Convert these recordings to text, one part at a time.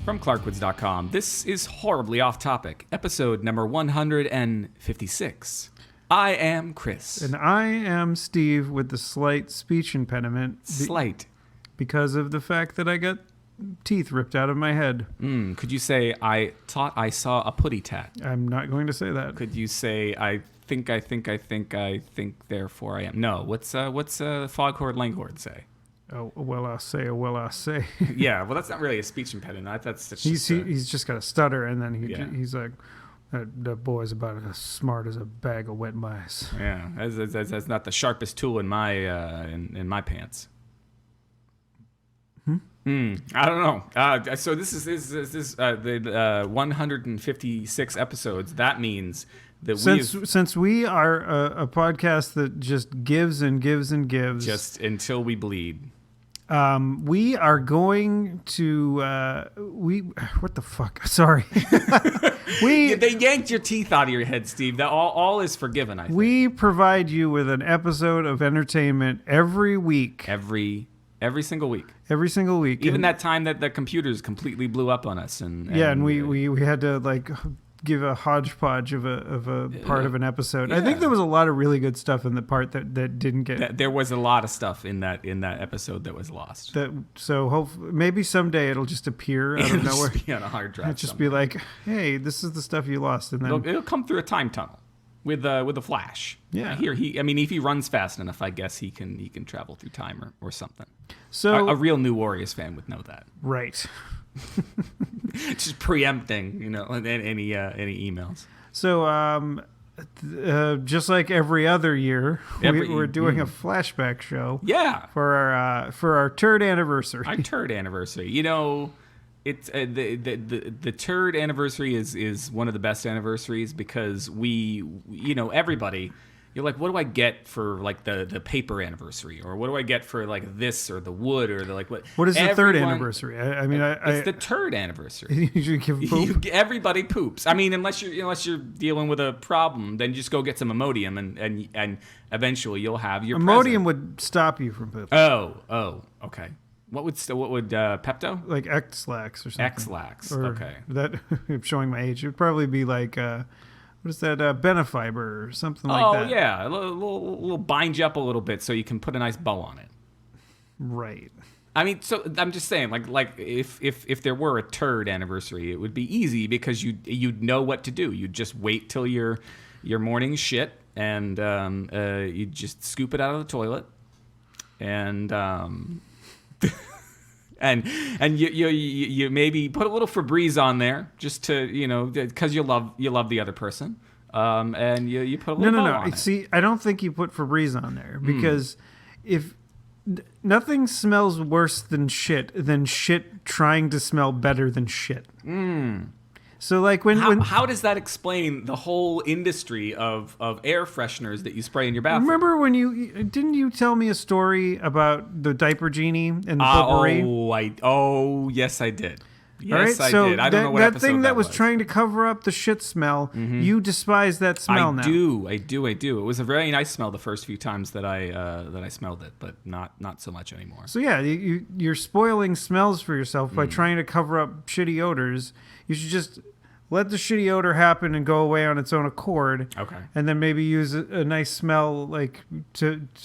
From Clarkwoods.com, this is Horribly Off Topic, episode number 156. I am Chris. And I am Steve with the slight speech impediment. Slight. Because of the fact that I got teeth ripped out of my head. Could you say, I thought I saw a putty tat? I'm not going to say that. Could you say, I think, therefore I am? No, what's Foghorn Leghorn say? Oh, well, I say. Yeah, well, that's not really a speech impediment. He's just got a stutter, and then he's like, that boy's about as smart as a bag of wet mice. Yeah, that's not the sharpest tool in my in my pants. I don't know. So this is the 156 episodes. That means that since we are a podcast that just gives and gives and gives, just until we bleed. We are going to what the fuck? Sorry. They yanked your teeth out of your head, Steve. That all is forgiven, I think. We provide you with an episode of entertainment every week. Every single week. Every single week. Even that time that the computers completely blew up on us and we had to like give a hodgepodge of a part of an episode. Yeah. I think there was a lot of really good stuff in the part that didn't get. There was a lot of stuff in that episode that was lost. So maybe someday it'll just appear out of nowhere. Just be on a hard drive. It'll just be like, hey, this is the stuff you lost, and then it'll come through a time tunnel with a flash. Yeah. If he runs fast enough, I guess he can travel through time or something. So a real New Warriors fan would know that. Right. Just preempting, any emails. So, just like every other year, we're doing a flashback show. Yeah. For our Turd Anniversary. Our Turd Anniversary. It's the Turd Anniversary is one of the best anniversaries because everybody. You're like, what do I get for like the paper anniversary, or what do I get for like this or the wood or the like what? What is the third anniversary? It's the Turd Anniversary. You give poop? Everybody poops. I mean, unless you're dealing with a problem, then just go get some Imodium and eventually you'll have your Imodium would stop you from pooping. Oh, okay. What would Pepto? Like X-Lax or something. X-Lax. Or okay. That I'm showing my age. It would probably be like. What is that? Benefiber or something like that. Oh, yeah. A little bind you up a little bit so you can put a nice bow on it. Right. I mean, so I'm just saying, like if there were a Turd Anniversary, it would be easy because you'd know what to do. You'd just wait till your morning shit and you'd just scoop it out of the toilet and and you maybe put a little Febreze on there just to because you love the other person, and you put a little on it. See, I don't think you put Febreze on there because if nothing smells worse than shit trying to smell better than shit. So like how does that explain the whole industry of air fresheners that you spray in your bathroom? Remember when didn't you tell me a story about the diaper genie and the potpourri? Yes I did. Yes, I did. I don't know what episode that thing that was trying to cover up the shit smell. You despise that smell now. I do. It was a very nice smell the first few times that I smelled it, but not so much anymore. So yeah, you're spoiling smells for yourself by trying to cover up shitty odors. You should just let the shitty odor happen and go away on its own accord. Okay. And then maybe use a nice smell like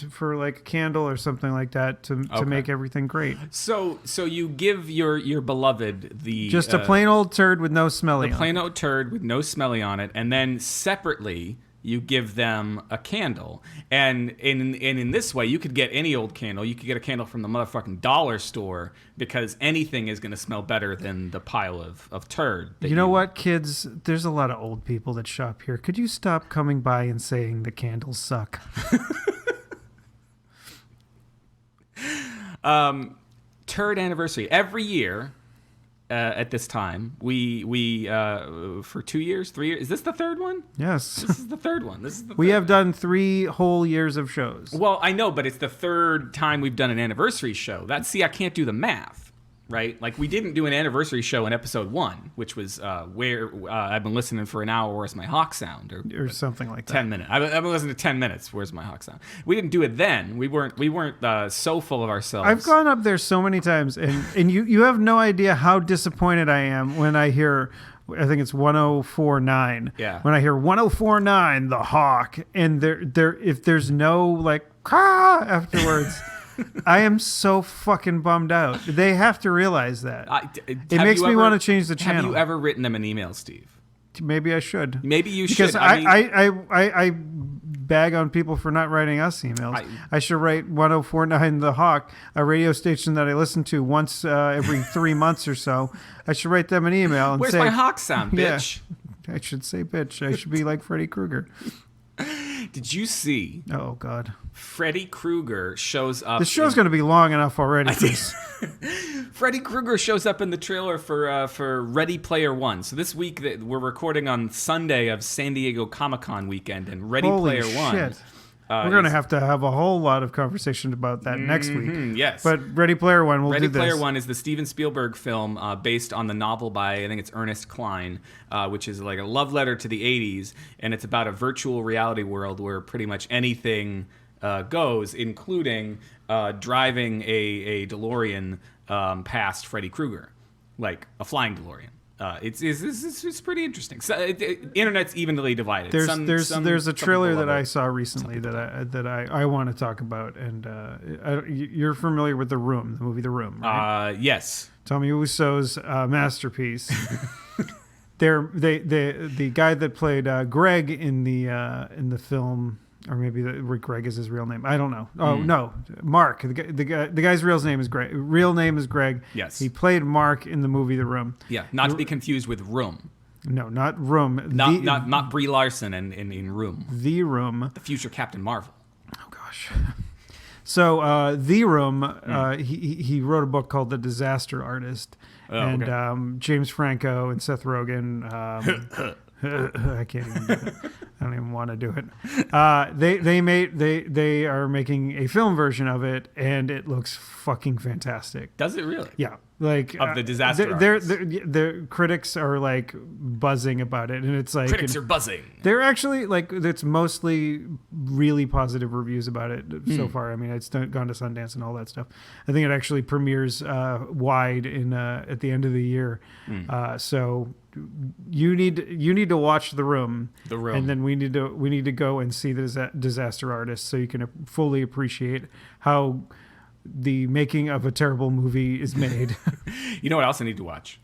for like a candle or something like that to make everything great. So you give your beloved just a plain old turd with no smelly. The plain old turd with no smelly on it, and then separately you give them a candle. And in this way, you could get any old candle. You could get a candle from the motherfucking dollar store because anything is going to smell better than the pile of turd. You know what, kids? There's a lot of old people that shop here. Could you stop coming by and saying the candles suck? Turd Anniversary. Every year... at this time, we for 2 years, 3 years. Is this the third one? Yes. This is the third one. We have done 3 whole years of shows. Well, I know, but it's the third time we've done an anniversary show. I can't do the math. right? Like we didn't do an anniversary show in episode 1, which was where I've been listening for an hour. Where's my hawk sound, or something like that. 10 minutes. I've been listening to 10 minutes. Where's my hawk sound? We didn't do it then. We weren't so full of ourselves. I've gone up there so many times, and you have no idea how disappointed I am when I hear. I think it's 104.9. Yeah. When I hear 104.9, the Hawk, and there if there's no like afterwards, I am so fucking bummed out. They have to realize that. It makes me want to change the channel. Have you ever written them an email, Steve? Maybe I should. Maybe you because should. I bag on people for not writing us emails. I should write 104.9 The Hawk, a radio station that I listen to once every 3 months or so. I should write them an email and Where's say, my hawk sound, bitch? Yeah, I should say bitch. I should be like Freddy Krueger. Did you see? Oh, God. Freddy Krueger shows up. The show's going to be long enough already. Freddy Krueger shows up in the trailer for Ready Player One. So this week that we're recording on Sunday of San Diego Comic-Con weekend, and Ready Holy Player One. Shit. We're going to have a whole lot of conversation about that next week. Yes. But Ready Player One, we'll do this. Ready Player One is the Steven Spielberg film based on the novel by, I think it's Ernest Cline, which is like a love letter to the 80s. And it's about a virtual reality world where pretty much anything goes, including driving a DeLorean past Freddy Krueger, like a flying DeLorean. It's pretty interesting. So, internet's evenly divided. There's a trailer that I saw recently that I want to talk about, and you're familiar with The Room, the movie The Room, right? Yes. Tommy Wiseau's masterpiece. The guy that played Greg in the film. Or maybe Greg is his real name. I don't know. Oh no, Mark. The guy's real name is Greg. Real name is Greg. Yes. He played Mark in the movie The Room. Yeah, not to be confused with Room. No, not Room. Not Brie Larson in Room. The Room. The future Captain Marvel. Oh gosh. So The Room. He wrote a book called The Disaster Artist, and James Franco and Seth Rogen. I can't even do it. I don't even want to do it. They are making a film version of it, and it looks fucking fantastic. Does it really? Yeah, like of the disaster. The critics are like buzzing about it, and it's like critics are buzzing. They're actually like it's mostly really positive reviews about it so far. I mean, it's gone to Sundance and all that stuff. I think it actually premieres wide at the end of the year. So. You need to watch The Room. The Room, and then we need to go and see the Disaster Artist, so you can fully appreciate how the making of a terrible movie is made. You know what else I need to watch?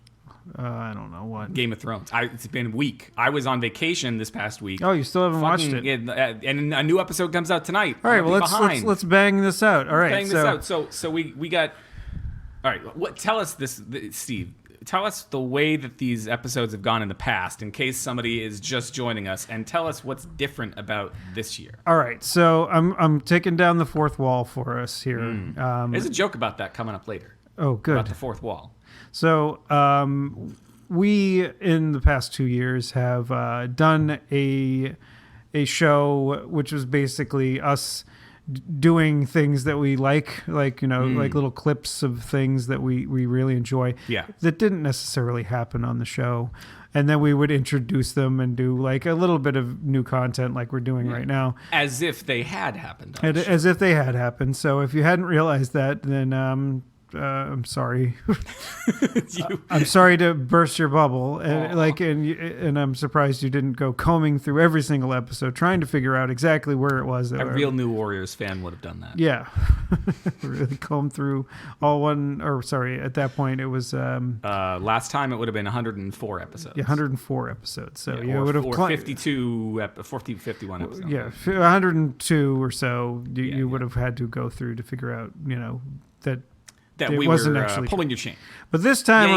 I don't know what. Game of Thrones. It's been a week. I was on vacation this past week. Oh, you still haven't watched it? And a new episode comes out tonight. All right, well let's bang this out. All right, So we got. All right, tell us this, Steve. Tell us the way that these episodes have gone in the past, in case somebody is just joining us, and tell us what's different about this year. All right, so I'm taking down the fourth wall for us here. There's a joke about that coming up later. Oh, good. About the fourth wall. So we, in the past 2 years, have done a show which was basically us doing things that we like like little clips of things that we really enjoy that didn't necessarily happen on the show, and then we would introduce them and do like a little bit of new content like we're doing right now, as if they had happened as if they had happened. So if you hadn't realized that, then I'm sorry. I'm sorry to burst your bubble, and I'm surprised you didn't go combing through every single episode trying to figure out exactly where it was. A real New Warriors fan would have done that. Yeah, really comb through all one. Or sorry, at that point it was. Last time it would have been 104 episodes. Yeah, 104 episodes. So you would have 51 episodes. Yeah, 102 or so. You would have had to go through to figure out, that we wasn't were actually pulling your chain. But this time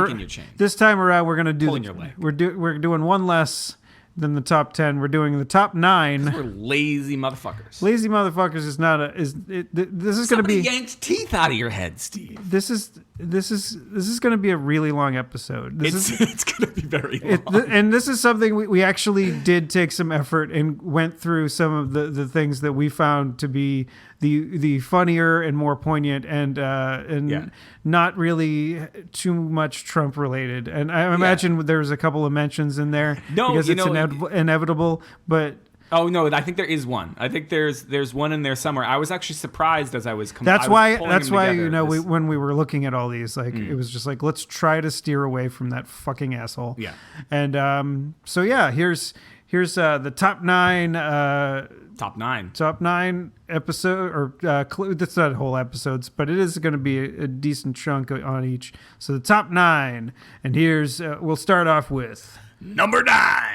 around, we're going to do pulling your leg. We're doing one less than the top 10. We're doing the top 9. We're lazy motherfuckers. Lazy motherfuckers is not this is going to be yanked teeth out of your head, Steve. This is this is going to be a really long episode. It's going to be very long. And this is something we actually did take some effort and went through some of the things that we found to be the funnier and more poignant and not really too much Trump related. And I imagine there's a couple of mentions in there because it's inevitable, but. Oh no! I think there is one. I think there's one in there somewhere. I was actually surprised as I was. That's why when we were looking at all these, like it was just like, let's try to steer away from that fucking asshole. Yeah. And so yeah, here's the top nine. Top nine episode, or that's not whole episodes, but it is going to be a decent chunk on each. So the top 9, and here's we'll start off with number 9.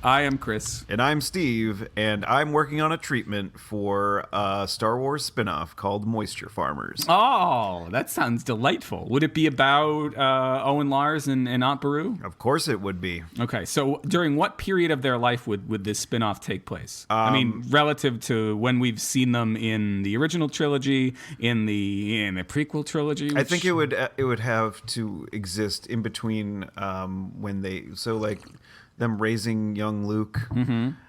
I am Chris. And I'm Steve, and I'm working on a treatment for a Star Wars spinoff called Moisture Farmers. Oh, that sounds delightful. Would it be about Owen Lars and Aunt Beru? Of course it would be. Okay, so during what period of their life would this spinoff take place? I mean, relative to when we've seen them in the original trilogy, in the prequel trilogy? I think it would have to exist in between when they... So, like... them raising young Luke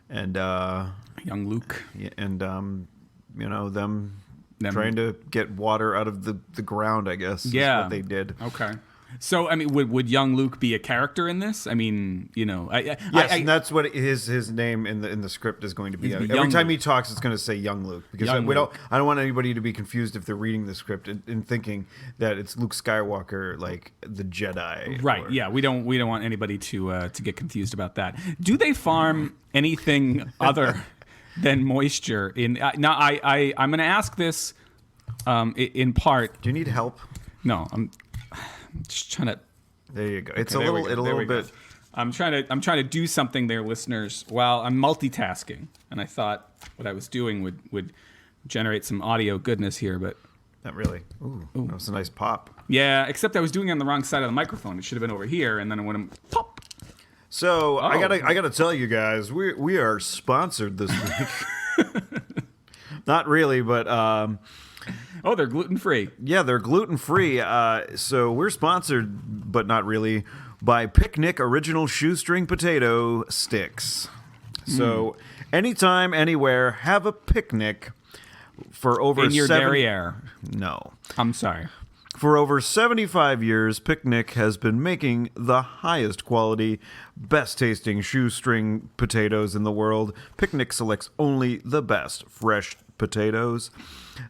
and young Luke and them trying to get water out of the ground, I guess. Yeah, is what they did. Okay. So, I mean, would young Luke be a character in this? I mean, yes, and that's what his name in the script is going to be. Every time he talks, it's going to say young Luke, because I don't want anybody to be confused if they're reading the script and thinking that it's Luke Skywalker, like the Jedi. Right. Yeah. We don't want anybody to get confused about that. Do they farm anything other than moisture? I'm going to ask this in part. Do you need help? No. I'm just trying to. There you go. It's a little bit. I'm trying to do something there, listeners, while I'm multitasking, and I thought what I was doing would generate some audio goodness here, but not really. Ooh. That was a nice pop. Yeah, except I was doing it on the wrong side of the microphone. It should have been over here, and then I went pop. So I gotta tell you guys, we are sponsored this week. Not really, but. Oh, they're gluten-free. Yeah, they're gluten-free. So we're sponsored, but not really, by Picnic Original Shoestring Potato Sticks. So anytime, anywhere, have a picnic for over... In your derriere. No. I'm sorry. For over 75 years, Picnic has been making the highest quality, best-tasting shoestring potatoes in the world. Picnic selects only the best fresh potatoes.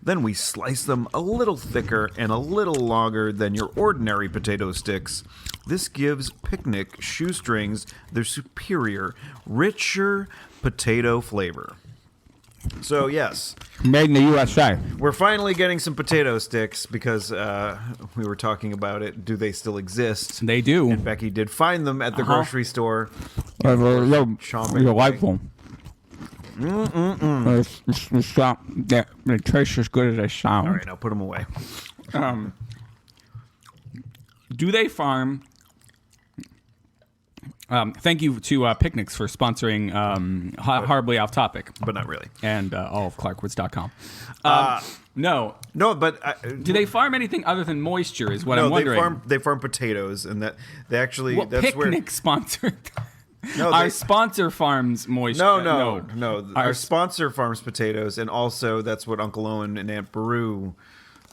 Then we slice them a little thicker and a little longer than your ordinary potato sticks. This gives Picnic shoestrings their superior, richer potato flavor. So, yes. Made in the USA. We're finally getting some potato sticks because we were talking about it. Do they still exist? They do. And Becky did find them at the grocery store. They're delightful. They taste as good as they sound. All right, now put them away. Do they farm... thank you to Picnics for sponsoring Horribly Off Topic. But not really. And all of ClarkWoods.com. No, but... do they farm anything other than moisture is what I'm wondering. They farm potatoes, and that they actually... Well, that's Picnic sponsored... No, our sponsor farms moisture. No. Our sponsor farms potatoes, and also that's what Uncle Owen and Aunt Beru,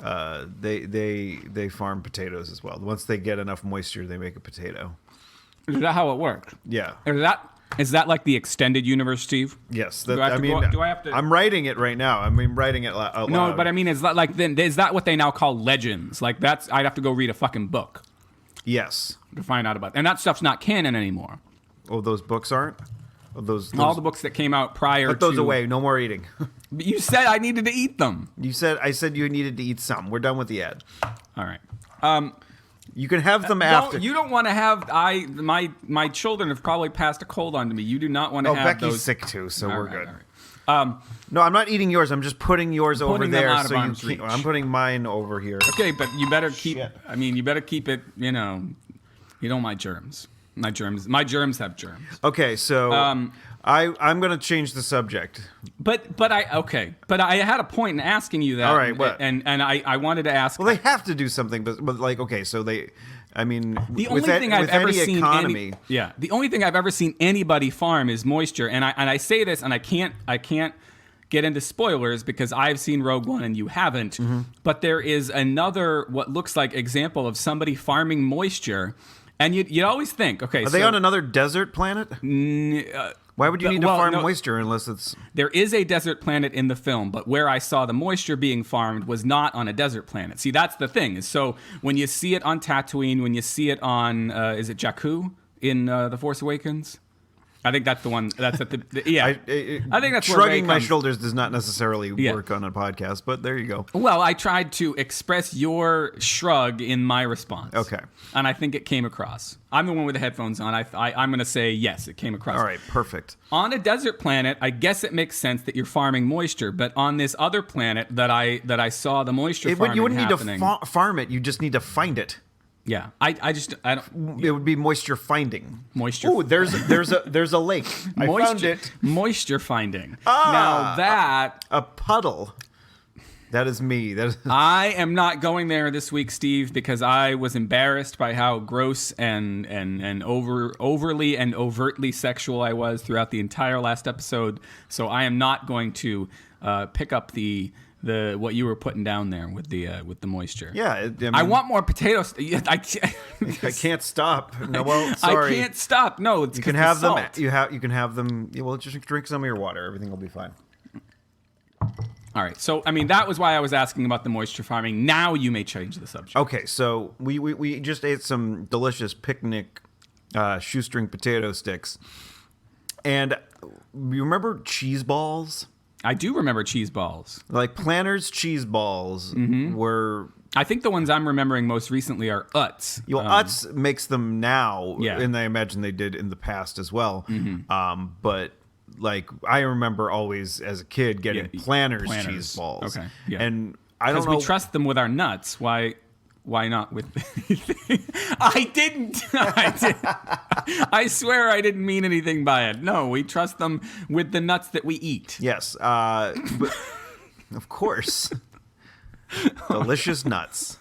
they farm potatoes as well. Once they get enough moisture, they make a potato. Is that how it works? Yeah. Is that like the extended universe, Steve? Yes. Do I have to? I'm writing it right now. I'm writing it out loud. No, but I mean, is that what they now call legends? Like I'd have to go read a fucking book. Yes. To find out about, and that stuff's not canon anymore. Oh, those books aren't? Oh, those all the books that came out prior to... Put those away. No more eating. But you said I needed to eat them. I said you needed to eat some. We're done with the ad. All right. You can have them after. You don't want to have... My children have probably passed a cold on to me. You do not want to have Becky's those... Becky's sick too, so we're good. All right. No, I'm not eating yours. I'm just putting yours over there. Out of arm's reach. I'm putting mine over here. Okay, but you better keep... Shit. I mean, you better keep it, you don't want germs. My germs have germs. Okay, so I'm going to change the subject. But I had a point in asking you that. All right, what? And I wanted to ask. Well, they have to do something, but like, okay, so they, I mean, the only thing I've ever seen economy, the only thing I've ever seen anybody farm is moisture, and I say this, and I can't get into spoilers because I've seen Rogue One and you haven't. Mm-hmm. But there is another what looks like example of somebody farming moisture, and you always think, okay, are they on another desert planet? Why would you need to farm moisture unless it's... There is a desert planet in the film, but where I saw the moisture being farmed was not on a desert planet. See, that's the thing. So when you see it on Tatooine, when you see it on, is it Jakku in The Force Awakens? I think that's the one. That's at the yeah. I think that's shrugging my shoulders does not necessarily work on a podcast, but there you go. Well, I tried to express your shrug in my response. Okay, and I think it came across. I'm the one with the headphones on. I'm going to say yes, it came across. All right, perfect. On a desert planet, I guess it makes sense that you're farming moisture, but on this other planet that I saw the moisture farming you wouldn't happening, need to farm it. You just need to find it. Yeah, I don't. It would be moisture finding. Moisture. Oh, there's a lake. I found it. Moisture finding. Ah, now that a puddle. That is me. I am not going there this week, Steve, because I was embarrassed by how gross and overly and overtly sexual I was throughout the entire last episode. So I am not going to pick up the what you were putting down there with the moisture. Yeah, I want more potatoes. I can't stop. No, well, sorry. I can't stop. No, it's you can have them. You can have them. Well, just drink some of your water. Everything will be fine. All right. So, I mean, that was why I was asking about the moisture farming. Now you may change the subject. Okay. So we just ate some delicious picnic shoestring potato sticks, and you remember cheese balls? I do remember cheese balls. Like Planters cheese balls were... I think the ones I'm remembering most recently are Utz. Utz makes them now, yeah. And I imagine they did in the past as well. But like I remember always as a kid getting Planters cheese balls. Okay, yeah. And I don't know... Because we trust them with our nuts. Why not with anything? I didn't. I swear I didn't mean anything by it. No, we trust them with the nuts that we eat. Yes. But, of course. Delicious nuts.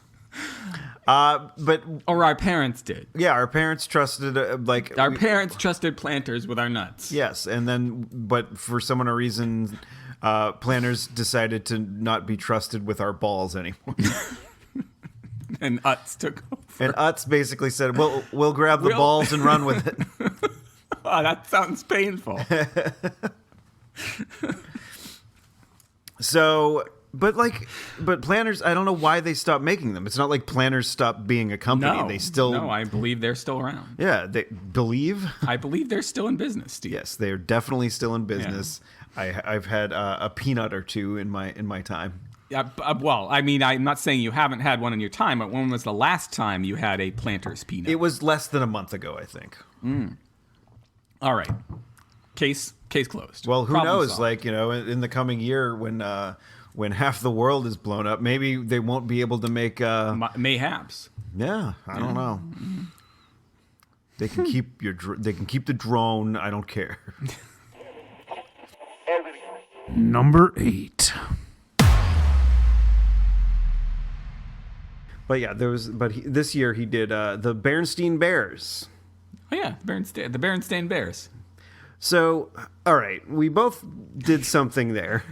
But or our parents did. Yeah, our parents trusted our parents trusted Planters with our nuts. Yes, and then but for some reason Planters decided to not be trusted with our balls anymore. And Utz took over. And Utz basically said, we'll grab the balls and run with it. Oh, that sounds painful. So, but Planters, I don't know why they stopped making them. It's not like Planters stopped being a company. No, I believe they're still around. Yeah, they believe? I believe they're still in business, Steve. Yes, they're definitely still in business. Yeah. I've had a peanut or two in my time. Yeah, well, I mean, I'm not saying you haven't had one in your time, but when was the last time you had a Planters peanut? It was less than a month ago, I think. All right. Case closed. Well, who knows? Solved. Like, in the coming year when half the world is blown up, maybe they won't be able to make... Mayhaps. Yeah, I don't know. They can keep they can keep the drone. I don't care. Number 8. But yeah, this year he did the Berenstain Bears. Oh yeah, the Berenstain Bears. So, all right, we both did something there.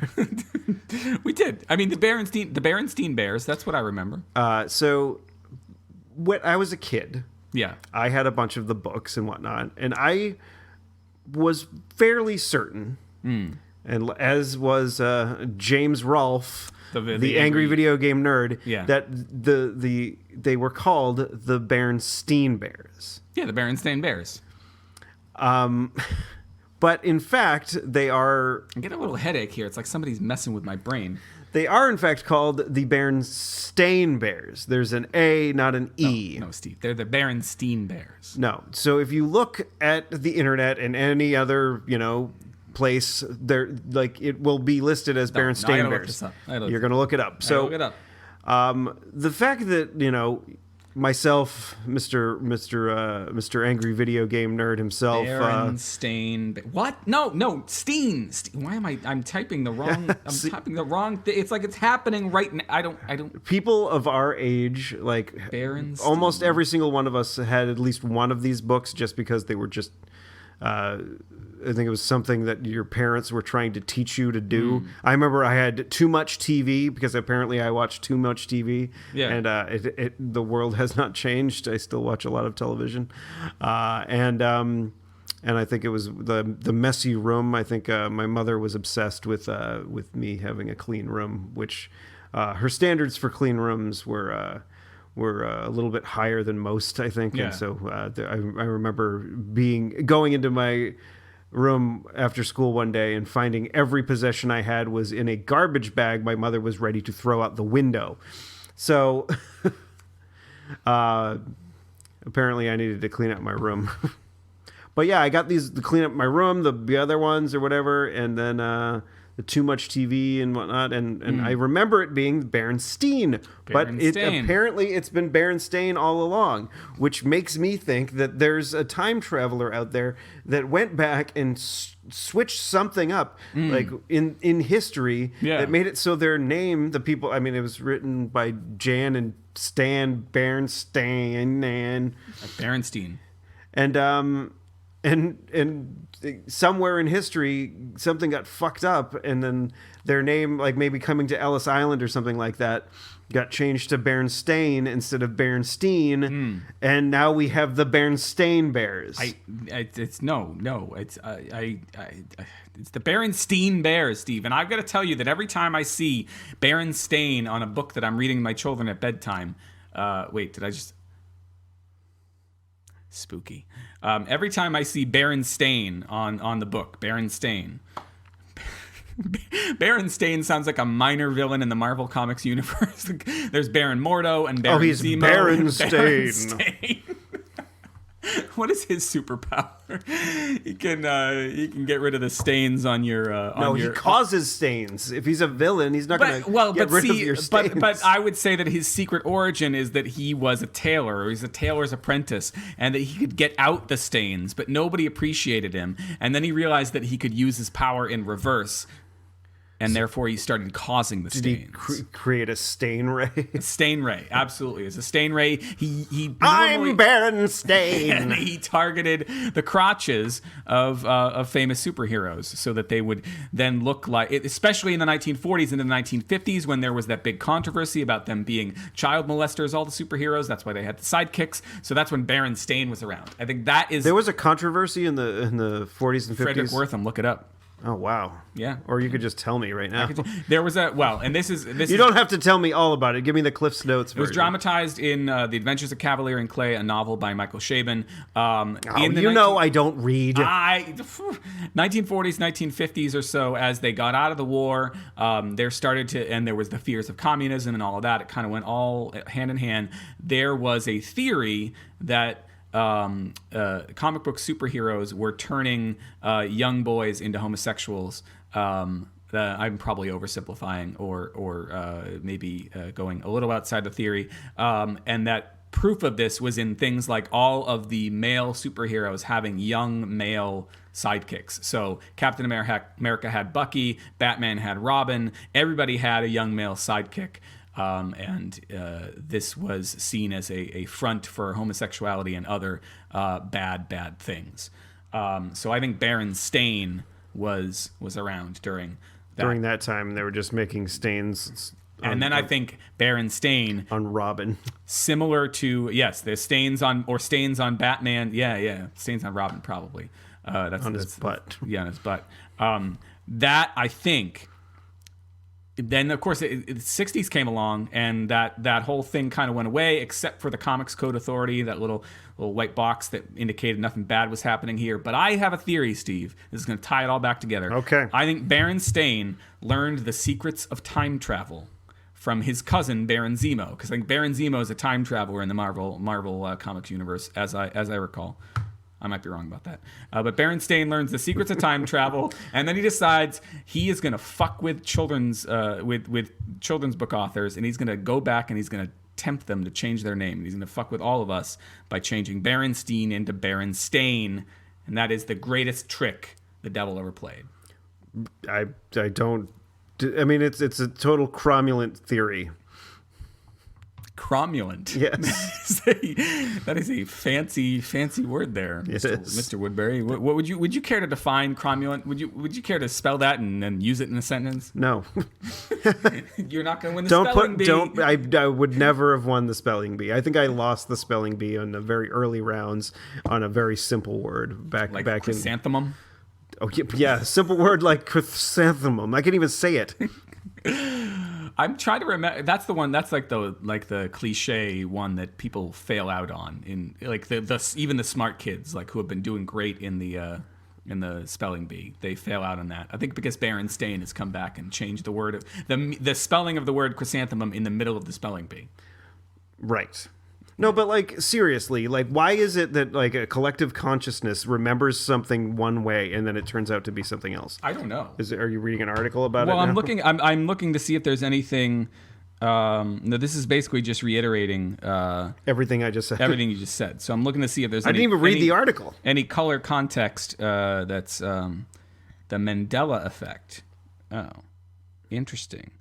We did. I mean, the Berenstain Bears. That's what I remember. So, when I was a kid, yeah, I had a bunch of the books and whatnot, and I was fairly certain, and as was James Rolfe. The angry video game nerd, that they were called the Berenstain Bears. Yeah, the Berenstain Bears. But in fact, they are... I get a little headache here. It's like somebody's messing with my brain. They are, in fact, called the Berenstain Bears. There's an A, not an E. No, Steve. They're the Berenstain Bears. No. So if you look at the internet and any other, place, there it will be listed as Berenstain Bears. You're going to look it up. So look it up. The fact that myself, Mr. Angry Video Game Nerd himself. Berenstain. What? No. Steen. Why am I? I'm typing the wrong. I'm typing the wrong. It's like it's happening right now. I don't. People of our age, like Berenstain. almost every single one of us had at least one of these books, just because they were just. I think it was something that your parents were trying to teach you to do. I remember I had too much TV because apparently I watched too much TV. Yeah. And the world has not changed. I still watch a lot of television. And I think it was the messy room. I think my mother was obsessed with me having a clean room, which her standards for clean rooms were a little bit higher than most, I think. Yeah. And so I remember going into my room after school one day and finding every possession I had was in a garbage bag my mother was ready to throw out the window. So apparently I needed to clean up my room. But yeah, I got these to clean up my room, the other ones or whatever, and then the too much TV and whatnot, and I remember it being Berenstain, but apparently it's been Berenstain all along, which makes me think that there's a time traveler out there that went back and switched something up, like in history, that made it so their name, the people, I mean, it was written by Jan and Stan Berenstain, and somewhere in history something got fucked up, and then their name, like maybe coming to Ellis Island or something like that, got changed to Berenstain instead of Berenstein, and now we have the Berenstain Bears. It's the Berenstain Bears, Steve. And I've got to tell you that every time I see Berenstain on a book that I'm reading to my children at bedtime, spooky. Every time I see Berenstain on the book, Berenstain sounds like a minor villain in the Marvel Comics universe. There's Baron Mordo and Baron he's Zemo. Berenstain. What is his superpower? He can get rid of the stains on your. He causes stains. If he's a villain, he's not going to get rid of your stains. But I would say that his secret origin is that he was a tailor, or he's a tailor's apprentice, and that he could get out the stains, but nobody appreciated him. And then he realized that he could use his power in reverse. And therefore, he started causing the stains. Did he create a stain ray? A stain ray, absolutely. It's a stain ray. I'm Berenstain. And he targeted the crotches of famous superheroes so that they would then look like, especially in the 1940s and the 1950s, when there was that big controversy about them being child molesters, all the superheroes. That's why they had the sidekicks. So that's when Berenstain was around. I think that is... There was a controversy in the 40s and 50s? Frederick Wortham, look it up. Oh, wow. Yeah. Or you could just tell me right now. There was and this is... You don't have to tell me all about it. Give me the Cliff's Notes version. It was dramatized in The Adventures of Cavalier and Clay, a novel by Michael Chabon. I don't read. 1940s, 1950s or so, as they got out of the war, and there was the fears of communism and all of that. It kind of went all hand in hand. There was a theory that comic book superheroes were turning young boys into homosexuals. I'm probably oversimplifying or maybe going a little outside the theory. And that proof of this was in things like all of the male superheroes having young male sidekicks. So Captain America had Bucky, Batman had Robin, everybody had a young male sidekick. This was seen as a front for homosexuality and other bad things. So I think Berenstain was around during that time. They were just making stains. And then I think Berenstain on Robin, similar to the stains on Batman. Yeah, stains on Robin probably. That's his butt. Yeah, on his butt. That I think. Then, of course, the 60s came along, and that whole thing kind of went away, except for the Comics Code Authority, that little white box that indicated nothing bad was happening here. But I have a theory, Steve. This is going to tie it all back together. Okay. I think Berenstain learned the secrets of time travel from his cousin Baron Zemo, because I think Baron Zemo is a time traveler in the Marvel Comics universe, as I recall. I might be wrong about that. But Berenstain learns the secrets of time travel, and then he decides he is going to fuck with children's with children's book authors, and he's going to go back and he's going to tempt them to change their name. He's going to fuck with all of us by changing Berenstain into Berenstain. And that is the greatest trick the devil ever played. I don't. I mean, it's a total cromulent theory. Cromulent. Yes. That is a fancy word there, Mr. Woodbury. What would you care to define cromulent? Would you care to spell that and then use it in a sentence? No. You're not going to win the spelling bee. I would never have won the spelling bee. I think I lost the spelling bee on the very early rounds on a very simple word back chrysanthemum? Oh yeah, simple word like chrysanthemum. I can't even say it. I'm trying to remember. That's the one. That's like the cliche one that people fail out on in like the even the smart kids like who have been doing great in the spelling bee. They fail out on that. I think because Berenstain has come back and changed the word the spelling of the word chrysanthemum in the middle of the spelling bee. Right. No, but like seriously, like why is it that like a collective consciousness remembers something one way and then it turns out to be something else? I don't know. Are you reading an article about it? Well, now? I'm looking to see if there's anything. No, this is basically just reiterating everything I just said. Everything you just said. So I'm looking to see if there's. I didn't even read the article. Any color context that's the Mandela effect. Oh, interesting.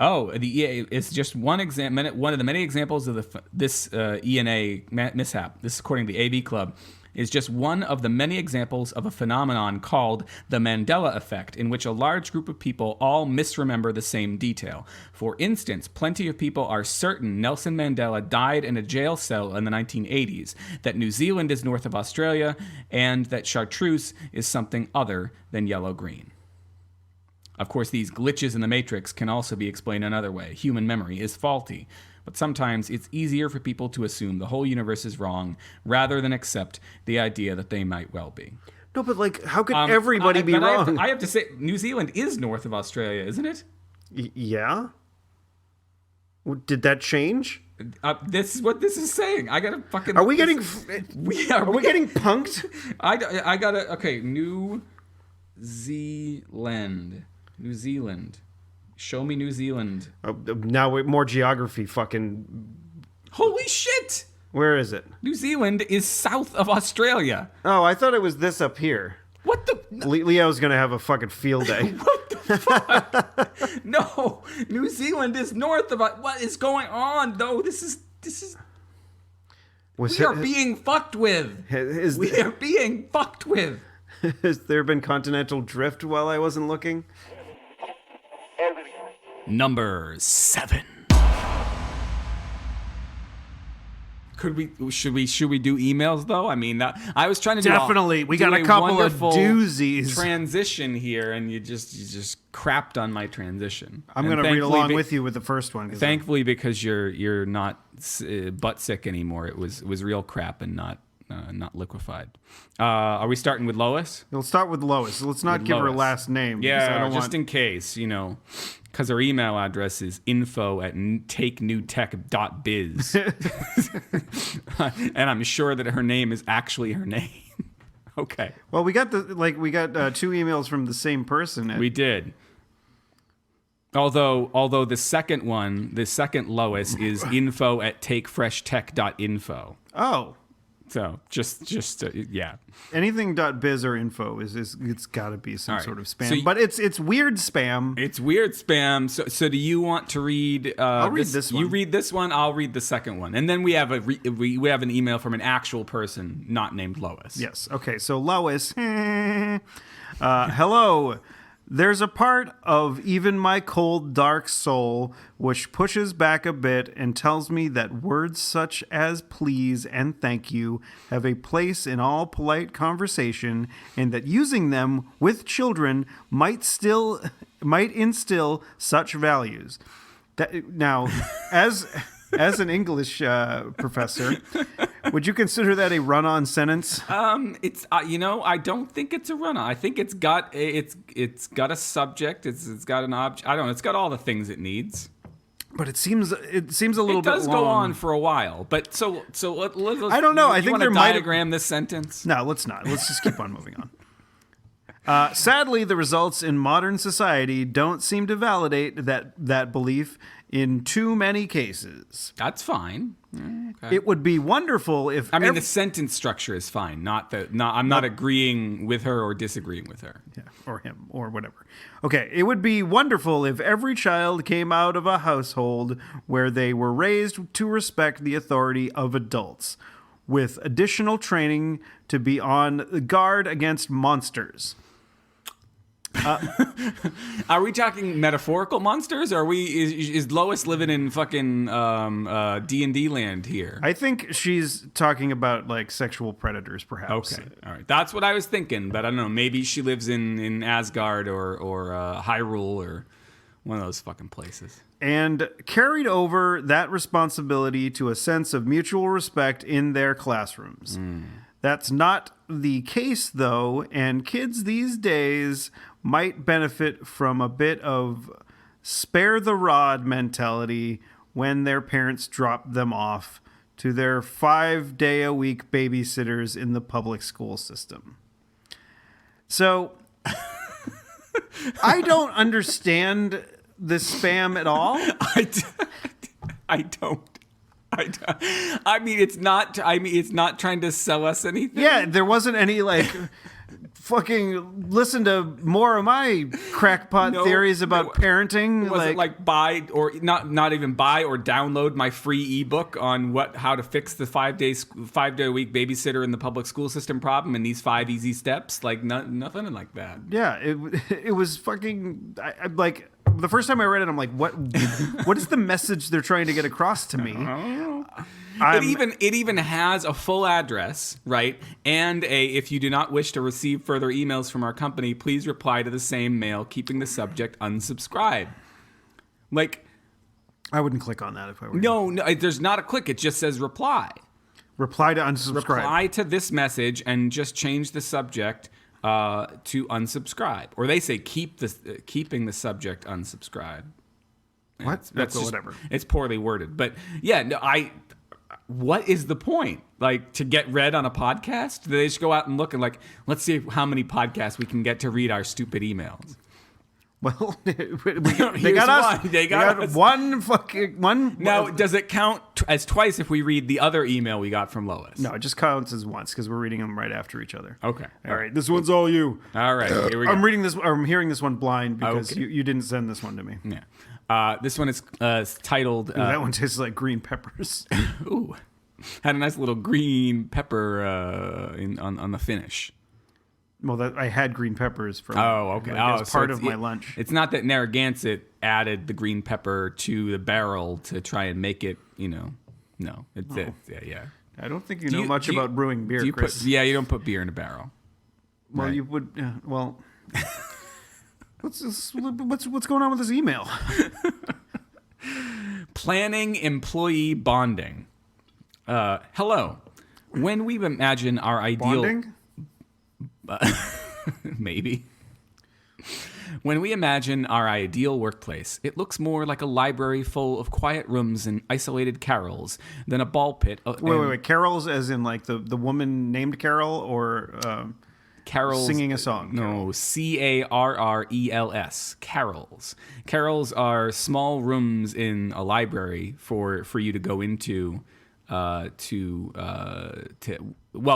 Oh, it's just one of the many examples of this ENA mishap. This, according to the AV Club, is just one of the many examples of a phenomenon called the Mandela effect, in which a large group of people all misremember the same detail. For instance, plenty of people are certain Nelson Mandela died in a jail cell in the 1980s, that New Zealand is north of Australia, and that chartreuse is something other than yellow-green. Of course, these glitches in the matrix can also be explained another way. Human memory is faulty, but sometimes it's easier for people to assume the whole universe is wrong rather than accept the idea that they might well be. No, but like, how could everybody be wrong? I have to say, New Zealand is north of Australia, isn't it? Yeah? Did that change? This is what this is saying. I gotta fucking... Are we getting punked? I gotta... Okay, New Zealand. New Zealand. Show me New Zealand. Now more geography fucking... Holy shit! Where is it? New Zealand is south of Australia. Oh, I thought it was this up here. What the... Leo's gonna have a fucking field day. What the fuck? No! New Zealand is north of... What is going on, though? This is... We are being fucked with. We are being fucked with. Has there been continental drift while I wasn't looking? Number 7. Should we do emails though? I mean, I was trying to definitely. We got a couple of doozies transition here, and you just crapped on my transition. I'm going to read along with you with the first one. Thankfully, because you're not butt sick anymore. It was real crap and not liquefied. Are we starting with Lois? We'll start with Lois. Let's not give her a last name. Yeah, just in case, because her email address is info@takenewtech.biz. And I'm sure that her name is actually her name. Okay. Well, we got 2 emails from the same person. We did. Although the second Lois is info@takefreshtech.info. Oh. So just yeah. Anything .biz or info is it's got to be some sort of spam, but it's weird spam. It's weird spam. So do you want to read? I'll read this one. You read this one. I'll read the second one, and then we have we have an email from an actual person not named Lois. Yes. Okay. So Lois, hello. There's a part of even my cold, dark soul which pushes back a bit and tells me that words such as please and thank you have a place in all polite conversation, and that using them with children might instill such values. Now, as an English professor, would you consider that a run-on sentence? It's I don't think it's a run-on. I think it's got a subject. It's got an object. I don't know. It's got all the things it needs. But it seems a little bit long. It does go on for a while. But so let's I don't know. I think there might diagram this sentence. No, let's not. Let's just keep on moving on. Sadly, the results in modern society don't seem to validate that belief in too many cases. That's fine. Okay. It would be wonderful if... I mean, the sentence structure is fine. I'm not agreeing with her or disagreeing with her. Yeah, or him, or whatever. Okay, it would be wonderful if every child came out of a household where they were raised to respect the authority of adults, with additional training to be on guard against monsters. Are we talking metaphorical monsters? Or is Lois living in fucking D&D land here? I think she's talking about like sexual predators, perhaps. Okay, all right, that's what I was thinking, but I don't know. Maybe she lives in Asgard or Hyrule or one of those fucking places. And carried over that responsibility to a sense of mutual respect in their classrooms. That's not the case, though, and kids these days might benefit from a bit of spare the rod mentality when their parents drop them off to their 5-day-a-week babysitters in the public school system. So, I don't understand this spam at all. I don't. I mean, it's not trying to sell us anything. Yeah, there wasn't any like fucking listen to more of my crackpot theories about parenting. Was it like buy or not even buy or download my free ebook on how to fix the 5-day a week babysitter in the public school system problem in these 5 easy steps? Like nothing like that. Yeah, it was fucking. I like the first time I read it, I'm like, what is the message they're trying to get across to me? It even has a full address, right? And if you do not wish to receive further emails from our company, please reply to the same mail, keeping the subject unsubscribe. Like, I wouldn't click on that if I were No, there's not a click. It just says reply. Reply to unsubscribe. Reply to this message and just change the subject to unsubscribe. Or they say keeping the subject unsubscribe. What? That's just, whatever. It's poorly worded. But yeah, no, what is the point? Like, to get read on a podcast? Do they just go out and look and like, let's see how many podcasts we can get to read our stupid emails? Well, they got us. They got us. One. Now, does it count as twice if we read the other email we got from Lois? No, it just counts as once because we're reading them right after each other. Okay. All right. This one's all you. All right. Here we go. I'm hearing this one blind because you didn't send this one to me. Yeah. This one is titled... that one tastes like green peppers. Ooh. Had a nice little green pepper on the finish. Well, I had green peppers from. Oh, okay. As part of my lunch. It's not that Narragansett added the green pepper to the barrel to try and make it, No, it's it. Yeah. I don't think you know much about brewing beer, Chris. You don't put beer in a barrel. Well, right. You would. Well, what's going on with this email? Planning employee bonding. Hello. When we imagine our ideal... Bonding? Maybe. When we imagine our ideal workplace, it looks more like a library full of quiet rooms and isolated carols than a ball pit. Wait. Carols as in like the woman named Carol or carols singing a song? No, Carrels. Carols. Carols are small rooms in a library for you to go into well,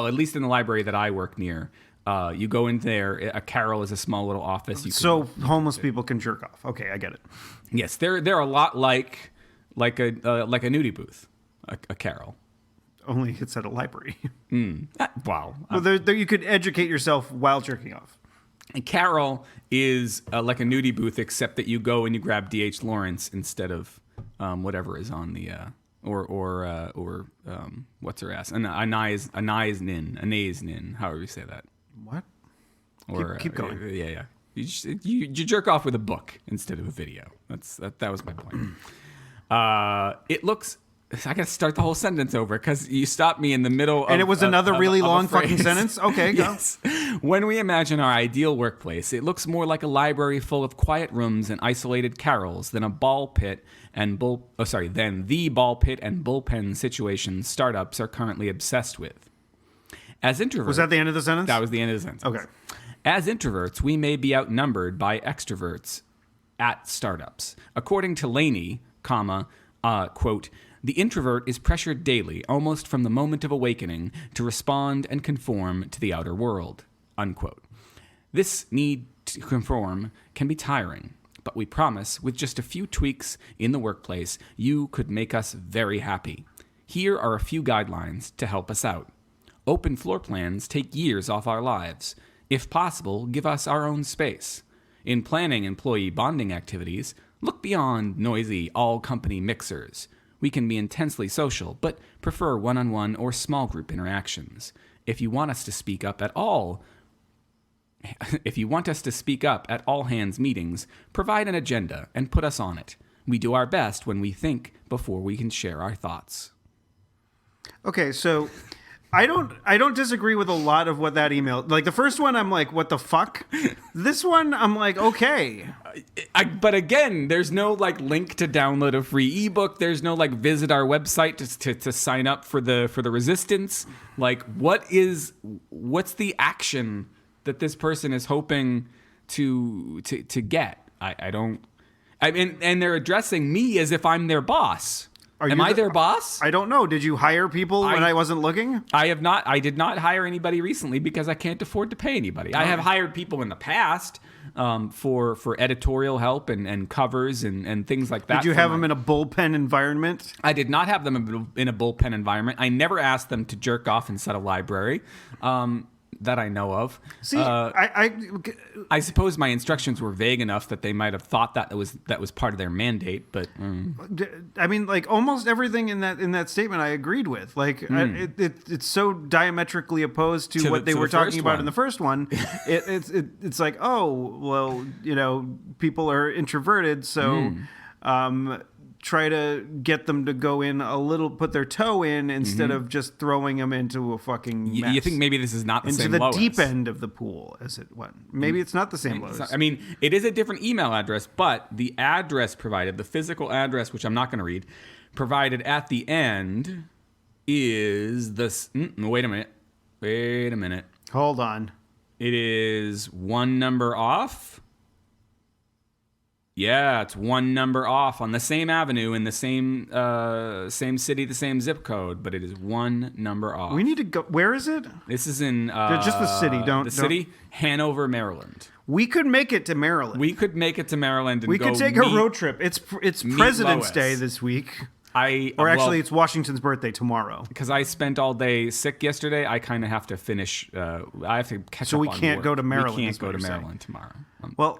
at least in the library that I work near. You go in there. A carol is a small little office. Homeless people can jerk off. Okay, I get it. Yes, they're a lot like a nudie booth, a carol. Only it's at a library. Wow. Well, there you could educate yourself while jerking off. A carol is like a nudie booth, except that you go and you grab D.H. Lawrence instead of whatever is on the or what's her ass? Anais Nin, however you say that. What? Or keep going. Yeah. You jerk off with a book instead of a video. That was my point. It looks. I got to start the whole sentence over because you stopped me in the middle. And it was another really long fucking sentence. Okay, go. Yes. When we imagine our ideal workplace, it looks more like a library full of quiet rooms and isolated carols than the ball pit and bullpen situation startups are currently obsessed with. As introverts, Was that the end of the sentence? That was the end of the sentence. Okay. As introverts, we may be outnumbered by extroverts at startups. According to Laney, quote, the introvert is pressured daily, almost from the moment of awakening, to respond and conform to the outer world, unquote. This need to conform can be tiring, but we promise, with just a few tweaks in the workplace, you could make us very happy. Here are a few guidelines to help us out. Open floor plans take years off our lives. If possible, give us our own space. In planning employee bonding activities, look beyond noisy all-company mixers. We can be intensely social, but prefer one-on-one or small group interactions. If you want us to speak up at all hands meetings, provide an agenda and put us on it. We do our best when we think before we can share our thoughts. Okay, so I don't disagree with a lot of what that email. Like the first one, I'm like, what the fuck? This one, I'm like, okay. But again, there's no like link to download a free ebook. There's no like visit our website to sign up for the resistance. Like, what's the action that this person is hoping to get? I mean, and they're addressing me as if I'm their boss. Am I their boss? I don't know. Did you hire people when I wasn't looking? I have not. I did not hire anybody recently because I can't afford to pay anybody. I have hired people in the past for editorial help and covers and things like that. Did you have them in a bullpen environment? I did not have them in a bullpen environment. I never asked them to jerk off inside a library. That I know of. See, I suppose my instructions were vague enough that they might have thought that was part of their mandate. But I mean, like almost everything in that statement, I agreed with. Like, it's so diametrically opposed to what they were talking about in the first one. It's like, oh, well, people are introverted, so. Try to get them to go in a little, put their toe in instead of just throwing them into a fucking mess. You think maybe this is not the same Into the Lois. deep end of the pool, as it went. Maybe it's not the same Lois. I mean, it is a different email address, but the address provided, the physical address, which I'm not going to read, provided at the end is this. Wait a minute. Hold on. It is one number off. Yeah, it's one number off on the same avenue in the same city, the same zip code, but it is one number off. We need to go. Where is it? This is in just the city. City, Hanover, Maryland. We could make it to Maryland. We could make it to Maryland. And we could take a road trip. It's President's Day this week. It's Washington's birthday tomorrow. Because I spent all day sick yesterday, I kind of have to finish. I have to catch up. So we can't go to Maryland. We can't go to Maryland tomorrow. Well,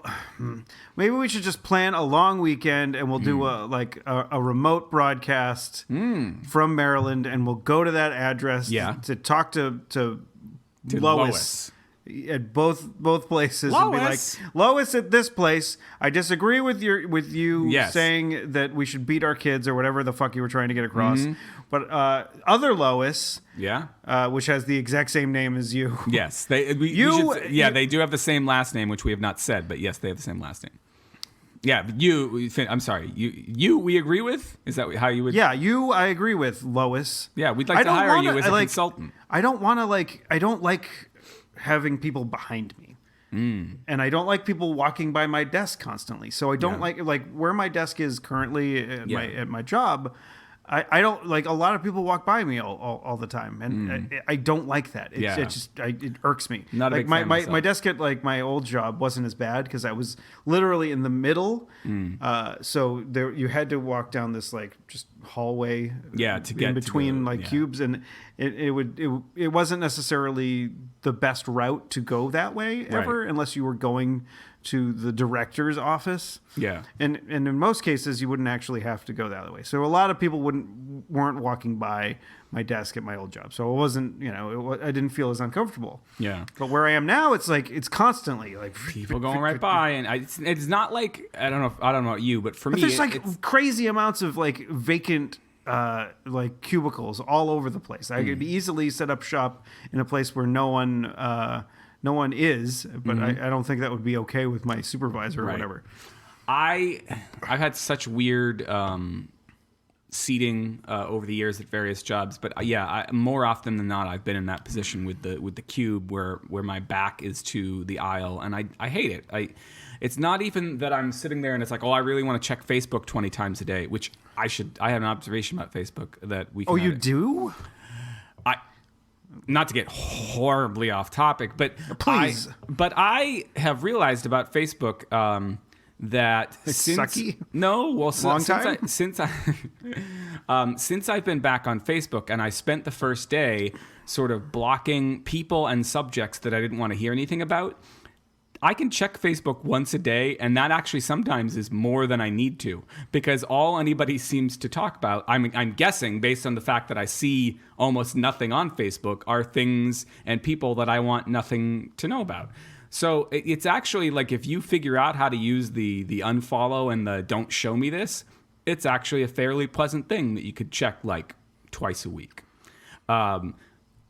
maybe we should just plan a long weekend, and we'll do a remote broadcast from Maryland, and we'll go to that address to talk to Lois. At both places, Lois. And be like, Lois, at this place, I disagree with you saying that we should beat our kids or whatever the fuck you were trying to get across. But other Lois, which has the exact same name as you. Yes, they do have the same last name, which we have not said, but yes, they have the same last name. Yeah, I'm sorry. You we agree with? Is that how you would? Yeah, I agree with Lois. Yeah, we'd like to hire you as a consultant. I don't like having people behind me. And I don't like people walking by my desk constantly. So I don't like where my desk is currently at my job. I don't like a lot of people walk by me all the time, and I don't like that. It irks me. Not a like big fan myself. My desk at like my old job wasn't as bad because I was literally in the middle. So there you had to walk down this like just hallway. To get in between cubes, and it wasn't necessarily the best route to go that way ever, unless you were going to the director's office. Yeah. And in most cases, you wouldn't actually have to go that way. So a lot of people weren't walking by my desk at my old job. So it wasn't, I didn't feel as uncomfortable. Yeah. But where I am now, it's like, it's constantly like people going right by. And it's not like, I don't know about you, but for me, there's like crazy amounts of like vacant like cubicles all over the place. I could easily set up shop in a place where no one is, but I don't think that would be okay with my supervisor or whatever. I've had such weird seating over the years at various jobs, but more often than not, I've been in that position with the cube where my back is to the aisle, and I hate it. It's not even that I'm sitting there and it's like, oh, I really want to check Facebook 20 times a day, which I have an observation about Facebook that we can. Oh, you do? Not to get horribly off topic, but Please. I have realized about Facebook that It's since sucky? no, well, Long since time? since I've been back on Facebook, and I spent the first day sort of blocking people and subjects that I didn't want to hear anything about. I can check Facebook once a day, and that actually sometimes is more than I need to, because all anybody seems to talk about, I'm guessing based on the fact that I see almost nothing on Facebook, are things and people that I want nothing to know about. So it's actually like, if you figure out how to use the unfollow and the don't show me this, it's actually a fairly pleasant thing that you could check like twice a week. I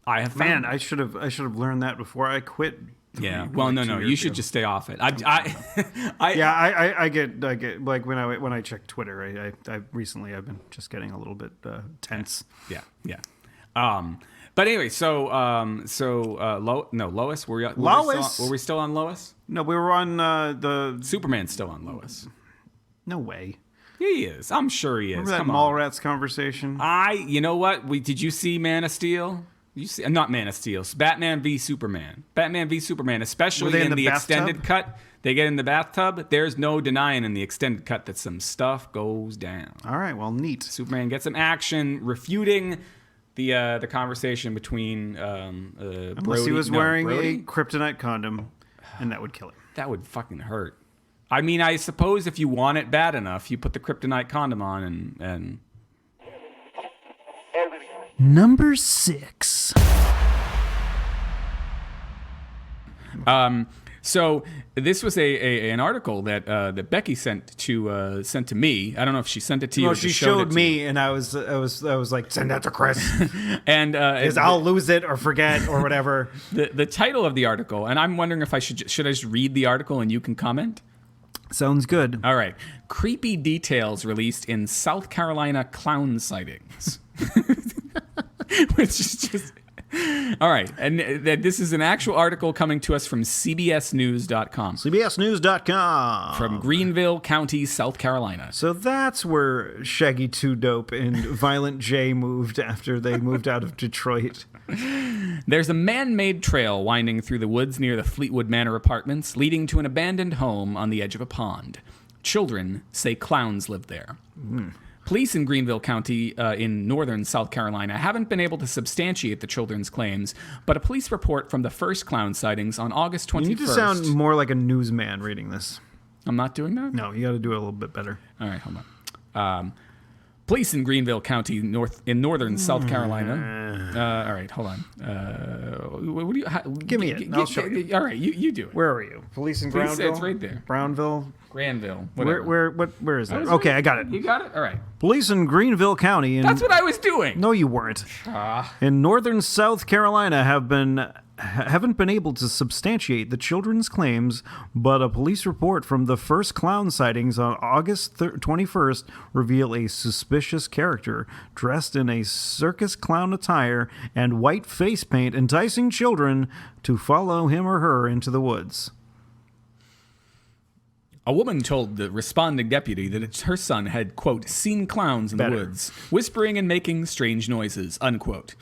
have found, Man, I should have learned that before I quit. yeah. Well, no, you should just stay off it. I get like when I check Twitter, I recently I've been just getting a little bit tense. Yeah. But anyway, Lois, Lois? were we still on Lois? No, we were on the. Superman's still on Lois. No way. He is. I'm sure he is. Remember that Come on. Mallrats conversation? You know what? Did you see Man of Steel? You see, not Man of Steel. Batman v Superman. Batman v Superman, Were especially they in in the the bathtub? extended cut. They get in the bathtub. There's no denying in the extended cut that some stuff goes down. All right, well, neat. Superman gets some action refuting the conversation between Unless Brody. he was no, wearing Brody? a kryptonite condom, and that would kill him. That would fucking hurt. I mean, I suppose if you want it bad enough, you put the kryptonite condom on and Number 6. So this was an article that Becky sent to me. I don't know if she sent it to you. No, or she just showed it to me, and I was like, send that to Chris, you. And because I'll lose it or forget or whatever. the title of the article, and I'm wondering if I should I just read the article and you can comment. Sounds good. All right. Creepy details released in South Carolina clown sightings. Which is just... All right. And this is an actual article coming to us from CBSNews.com. CBSNews.com. From Greenville County, South Carolina. So that's where Shaggy 2 Dope and Violent J moved after they moved out of Detroit. There's a man-made trail winding through the woods near the Fleetwood Manor apartments, leading to an abandoned home on the edge of a pond. Children say clowns live there. Police in Greenville County in northern South Carolina haven't been able to substantiate the children's claims, but a police report from the first clown sightings on August 21st... You need to sound more like a newsman reading this. I'm not doing that? No, you got to do it a little bit better. All right, hold on. Police in Greenville County, northern South Carolina. All right, hold on. What do you? Give me it. I'll show you. All right, you do it. Where are you? Police in Police, Brownville? it's right there. Brownville? Granville. Whatever. Where is that? was Okay, right. I got it. You got it. All right. Police in Greenville County. That's what I was doing. No, you weren't. In northern South Carolina haven't been able to substantiate the children's claims, but a police report from the first clown sightings on August 21st reveal a suspicious character dressed in a circus clown attire and white face paint enticing children to follow him or her into the woods. A woman told the responding deputy that her son had, quote, seen clowns in the woods, whispering and making strange noises, unquote,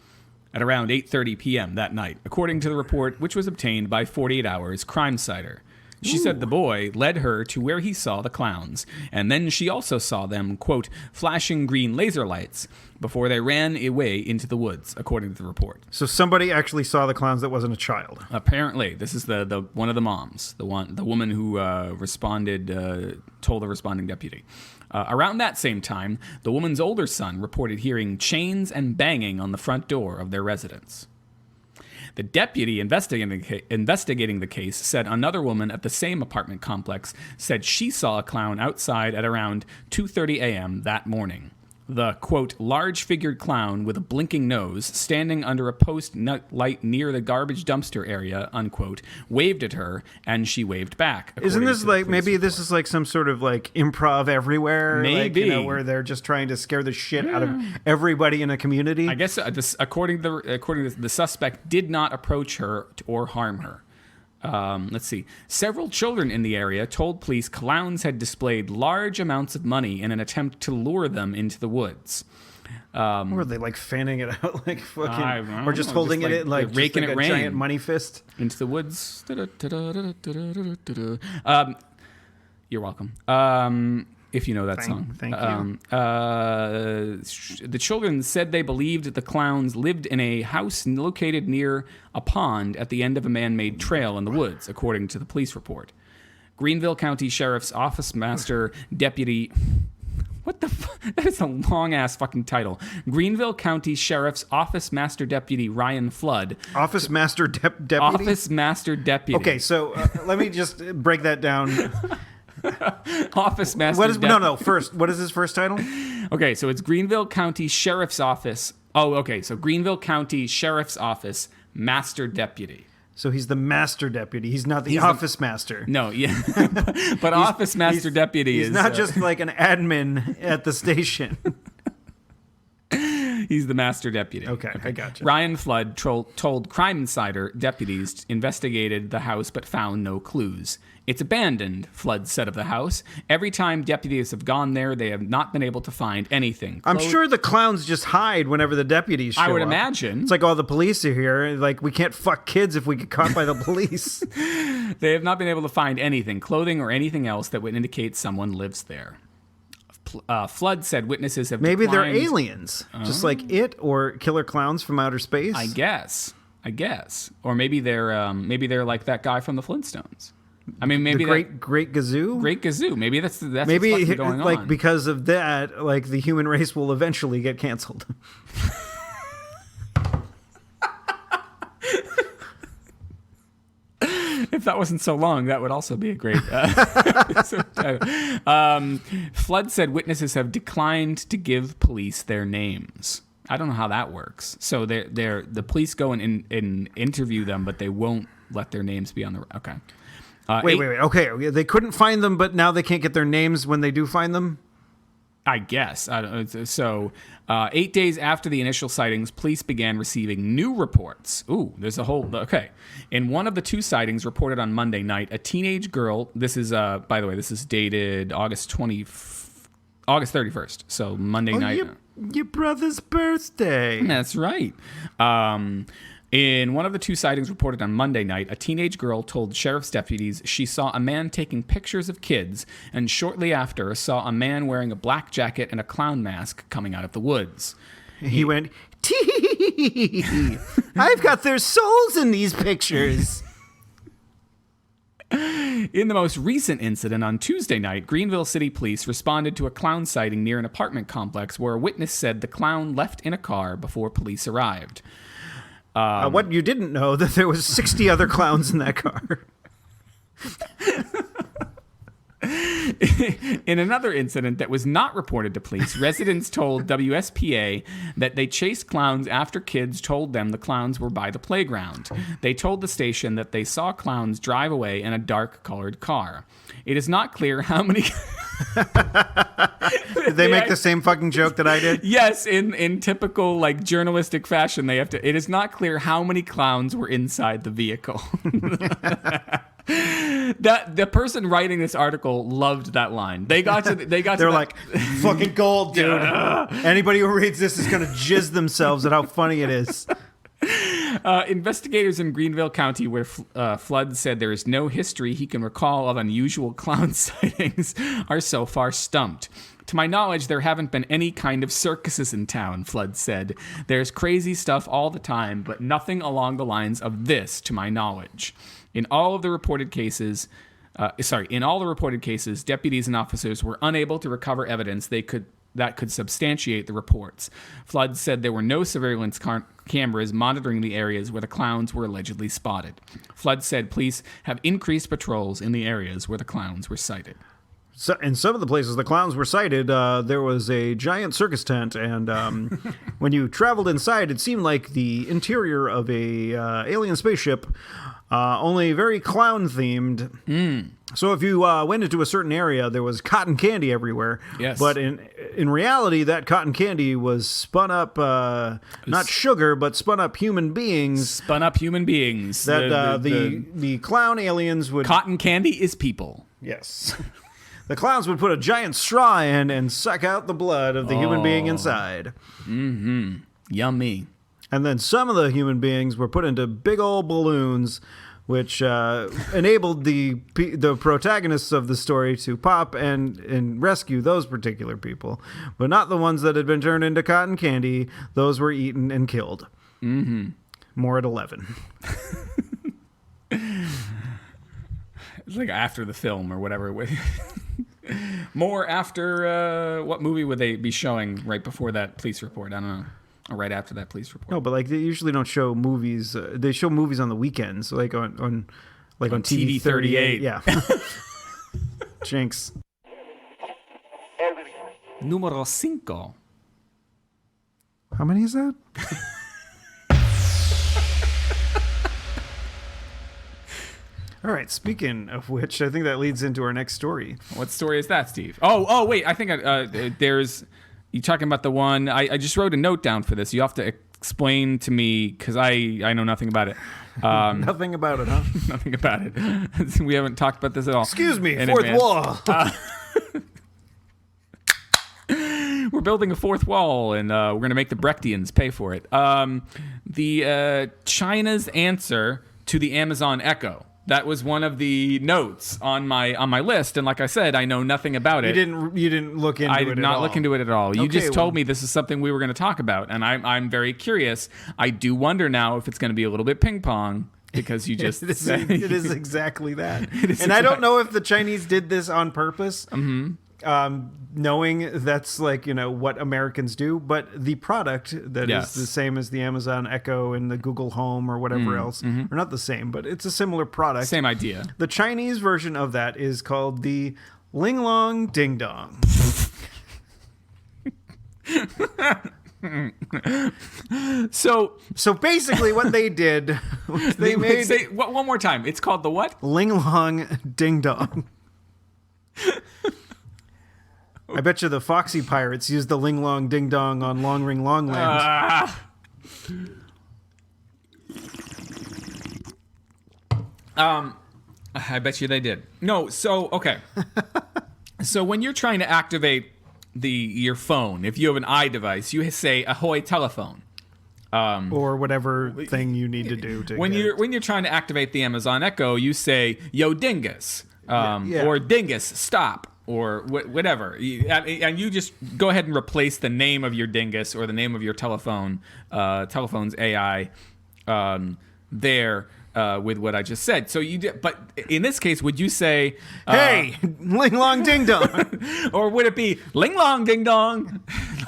at around 8:30 p.m. that night, according to the report, which was obtained by 48 Hours Crime Cider. She said the boy led her to where he saw the clowns, and then she also saw them, quote, flashing green laser lights before they ran away into the woods, according to the report. So somebody actually saw the clowns that wasn't a child. Apparently, this is the one of the moms, the woman who responded, told the responding deputy. Around that same time, the woman's older son reported hearing chains and banging on the front door of their residence. The deputy investigating the case said another woman at the same apartment complex said she saw a clown outside at around 2:30 a.m. that morning. The, quote, large-figured clown with a blinking nose standing under a post light near the garbage dumpster area, unquote, waved at her, and she waved back. Isn't this like, maybe this is like some sort of like improv everywhere? Maybe. Like, you know, where they're just trying to scare the shit out of everybody in a community? I guess according to the suspect did not approach her or harm her. Let's see. Several children in the area told police clowns had displayed large amounts of money in an attempt to lure them into the woods. Or are they like fanning it out like fucking, don't or just know, holding just it like raking just it like a rain. giant money fist? Into the woods. You're welcome. If you know that song. Thank you. The children said they believed the clowns lived in a house located near a pond at the end of a man-made trail in the woods, according to the police report. Greenville County Sheriff's Office Master Deputy... What the fuck? That is a long-ass fucking title. Greenville County Sheriff's Office Master Deputy Ryan Flood. Office Master Deputy? Office Master Deputy. Okay, so let me just break that down. Office Master What is, Deputy. no, first, what is his first title? Okay, so it's Greenville County Sheriff's Office. Oh, okay, so Greenville County Sheriff's Office Master Deputy. So he's the master deputy. He's not the office master. No, yeah. But Office Master Deputy He's is... not just like an admin at the station. He's the Master Deputy. Okay, I gotcha. Ryan Flood told Crime Insider deputies investigated the house but found no clues. It's abandoned, Flood said of the house. Every time deputies have gone there, they have not been able to find anything. I'm sure the clowns just hide whenever the deputies show up. I would imagine. It's like all the police are here. Like, we can't fuck kids if we get caught by the police. They have not been able to find anything, clothing or anything else that would indicate someone lives there. Flood said witnesses have Maybe declined. they're aliens. Just like it or killer clowns from outer space. I guess. Or maybe they're like that guy from the Flintstones. I mean, maybe the Great Gazoo? Great Gazoo. Maybe that's Maybe what's fucking going like on. because of that, like the human race will eventually get canceled. If that wasn't so long, that would also be a great Flood said witnesses have declined to give police their names. I don't know how that works. So the police go and interview them, but they won't let their names be on the... Okay. Wait. Okay, they couldn't find them, but now they can't get their names when they do find them? I guess. I don't know. So, 8 days after the initial sightings, police began receiving new reports. Ooh, there's a whole... Okay. In one of the two sightings reported on Monday night, a teenage girl... This is, by the way, this is dated August 31st. So, Monday night... Your brother's birthday. That's right. In one of the two sightings reported on Monday night, a teenage girl told sheriff's deputies she saw a man taking pictures of kids, and shortly after saw a man wearing a black jacket and a clown mask coming out of the woods. He went, tee. I've got their souls in these pictures. In the most recent incident on Tuesday night, Greenville City Police responded to a clown sighting near an apartment complex where a witness said the clown left in a car before police arrived. What you didn't know, that there was 60 other clowns in that car. In another incident that was not reported to police, residents told WSPA that they chased clowns after kids told them the clowns were by the playground. They told the station that they saw clowns drive away in a dark-colored car. It is not clear how many... Did they make the same fucking joke that I did? Yes, in typical like journalistic fashion, they have to. It is not clear how many clowns were inside the vehicle. That the person writing this article loved that line. They got to. They're like, fucking gold, dude. Anybody who reads this is gonna jizz themselves at how funny it is. Investigators in Greenville County, where Flood said there is no history he can recall of unusual clown sightings, are so far stumped. To my knowledge, there haven't been any kind of circuses in town, Flood said. There's crazy stuff all the time, but nothing along the lines of this, to my knowledge. In all the reported cases, deputies and officers were unable to recover evidence that could substantiate the reports. Flood said there were no surveillance cameras monitoring the areas where the clowns were allegedly spotted. Flood said police have increased patrols in the areas where the clowns were sighted. So, in some of the places the clowns were sighted, there was a giant circus tent, and when you traveled inside, it seemed like the interior of a alien spaceship, only very clown-themed. So if you went into a certain area, there was cotton candy everywhere. Yes. But in reality, that cotton candy was spun up, not sugar, but spun up human beings. Spun up human beings. That the clown aliens would... Cotton candy is people. Yes. The clowns would put a giant straw in and suck out the blood of the human being inside. Mm-hmm. Yummy. And then some of the human beings were put into big old balloons, which enabled the protagonists of the story to pop and rescue those particular people. But not the ones that had been turned into cotton candy. Those were eaten and killed. Mm-hmm. More at 11. It's like after the film or whatever. More after what movie would they be showing right before that police report? I don't know. Or right after that police report. No, but like they usually don't show movies. They show movies on the weekends, like on TV 38. Yeah. Jinx. Numero 5. How many is that? All right. Speaking of which, I think that leads into our next story. What story is that, Steve? Oh, wait. I think there's... You talking about the one... I just wrote a note down for this. You have to explain to me, because I know nothing about it. Nothing about it, huh? Nothing about it. We haven't talked about this at all. Excuse me, in fourth advance. wall. We're building a fourth wall, and we're going to make the Brechtians pay for it. The China's answer to the Amazon Echo. That was one of the notes on my list, and like I said, I know nothing about it. You didn't look into it at all. I did not look into it at all. You Okay, just told me this is something we were going to talk about, and I'm very curious. I do wonder now if it's going to be a little bit ping pong because you just said it is exactly that. is And I don't know if the Chinese did this on purpose. Mm-hmm. Knowing that's like, what Americans do, but the product that Yes. is the same as the Amazon Echo and the Google Home or whatever else, mm-hmm. or not the same, but it's a similar product. Same idea. The Chinese version of that is called the Ling Long Ding Dong. So basically what they did was they made Say one more time. It's called the what? Ling Long Ding Dong. I bet you the Foxy Pirates used the Ling Long Ding Dong on Long Ring Long Land. I bet you they did. No, so okay. So when you're trying to activate your phone, if you have an iDevice, you say "Ahoy telephone." Or whatever thing you need to do to When you're trying to activate the Amazon Echo, you say "Yo dingus," Yeah. or "Dingus stop," or whatever, and you just go ahead and replace the name of your dingus or the name of your telephone's AI there with what I just said. So but in this case, would you say, "Hey, Ling Long Ding Dong," or would it be "Ling Long Ding Dong"?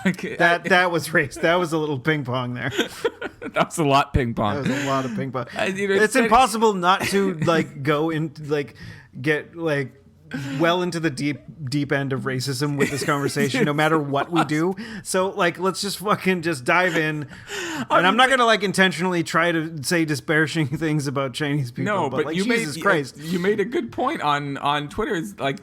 Like that was race. That was a little ping pong there. that was a lot ping pong. That was a lot of ping pong. It's It's impossible not to go into get well into the deep end of racism with this conversation, no matter what we do. So let's just fucking just dive in. And I'm not gonna intentionally try to say disparaging things about Chinese people. No, but you Jesus made Christ. you made a good point on Twitter. It's like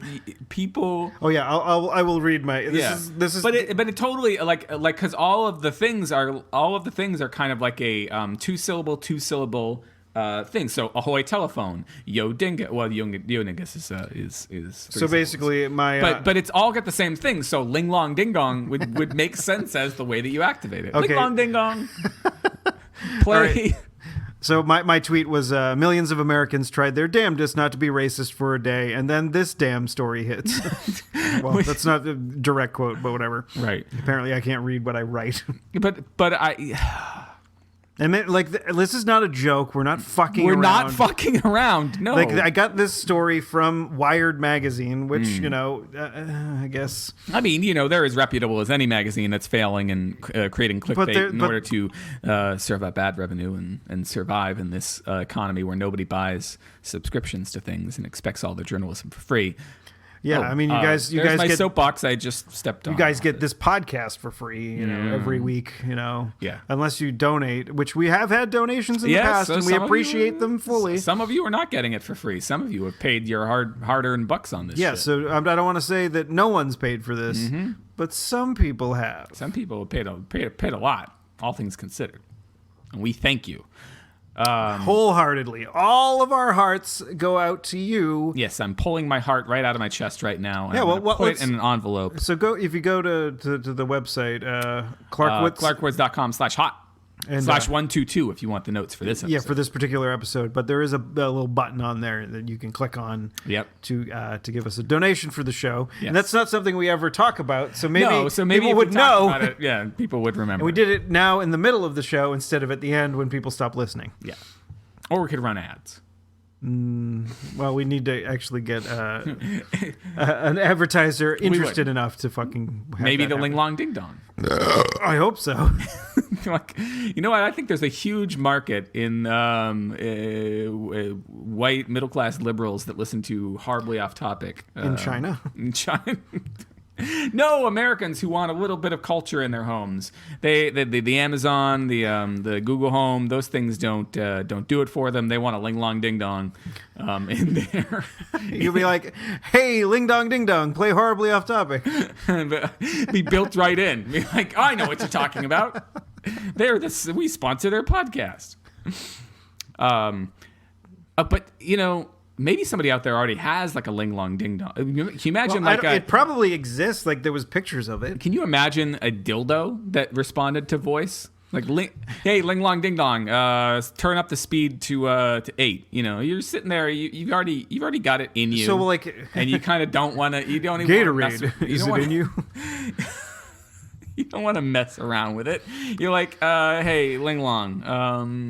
people. Oh yeah, I will read my. This is. But it totally because all of the things are kind of like a two syllable thing. So ahoy telephone, yo dingus. Well, yo dingus is So basically, but it's all got the same thing. So ling long ding dong would make sense as the way that you activate it. Okay. Ling long ding dong. Play. Right. So my tweet was millions of Americans tried their damnedest not to be racist for a day, and then this damn story hits. Well, that's not a direct quote, but whatever. Right. Apparently, I can't read what I write. But I. And then, this is not a joke. We're not fucking around. We're not fucking around. No. I got this story from Wired magazine, which, I guess. I mean, they're as reputable as any magazine that's failing and creating clickbait in order to serve up ad revenue and survive in this economy where nobody buys subscriptions to things and expects all their journalism for free. Yeah, I mean, you guys there's my get soapbox I just stepped on. you guys get this podcast for free, every week, Yeah. unless you donate, which we have had donations in the Yes, past, so and we some of appreciate you- them fully. Some of you are not getting it for free. Some of you have paid your hard-earned bucks on this. Yeah, shit. so I don't want to say that no one's paid for this, but some people have. Some people have paid a lot, all things considered, and we thank you. Wholeheartedly. All of our hearts go out to you. Yes, I'm pulling my heart right out of my chest right now. And Yeah, I'm well, gonna put it in an envelope. So if you go to the website, Clarkwoods, Clarkwoods.com/hot and, /122 if you want the notes for this episode. yeah, for this particular episode, but there is a little button on there that you can click on Yep. to give us a donation for the show. Yes. And that's not something we ever talk about, so maybe, maybe people if would we talked know. about it, yeah, people would remember. And we did it now in the middle of the show instead of at the end when people stop listening. Yeah. Or we could run ads. Well, we need to actually get an advertiser interested enough to fucking have Maybe that the happen. Ling Long Ding Dong. I hope so. Like, you know what? I think there's a huge market in white middle class liberals that listen to horribly off topic In China? In China. No, Americans who want a little bit of culture in their homes. The Amazon, the Google Home, those things don't do it for them. They want a Ling Long Ding Dong in there. You'll be like, hey, Ling Dong Ding Dong, play horribly off topic. Be built right in. Be like, I know what you're talking about. We sponsor their podcast. But maybe somebody out there already has like a Ling Long Ding Dong. Can you imagine It probably exists. Like there was pictures of it. Can you imagine a dildo that responded to voice? Like, hey, Ling Long Ding Dong, turn up the speed to 8. You're sitting there, you've already got it in you. So like, and you kind of don't want to. You don't even Gatorade, is it in you? You don't want to mess around with it. You're like, hey, Ling Long,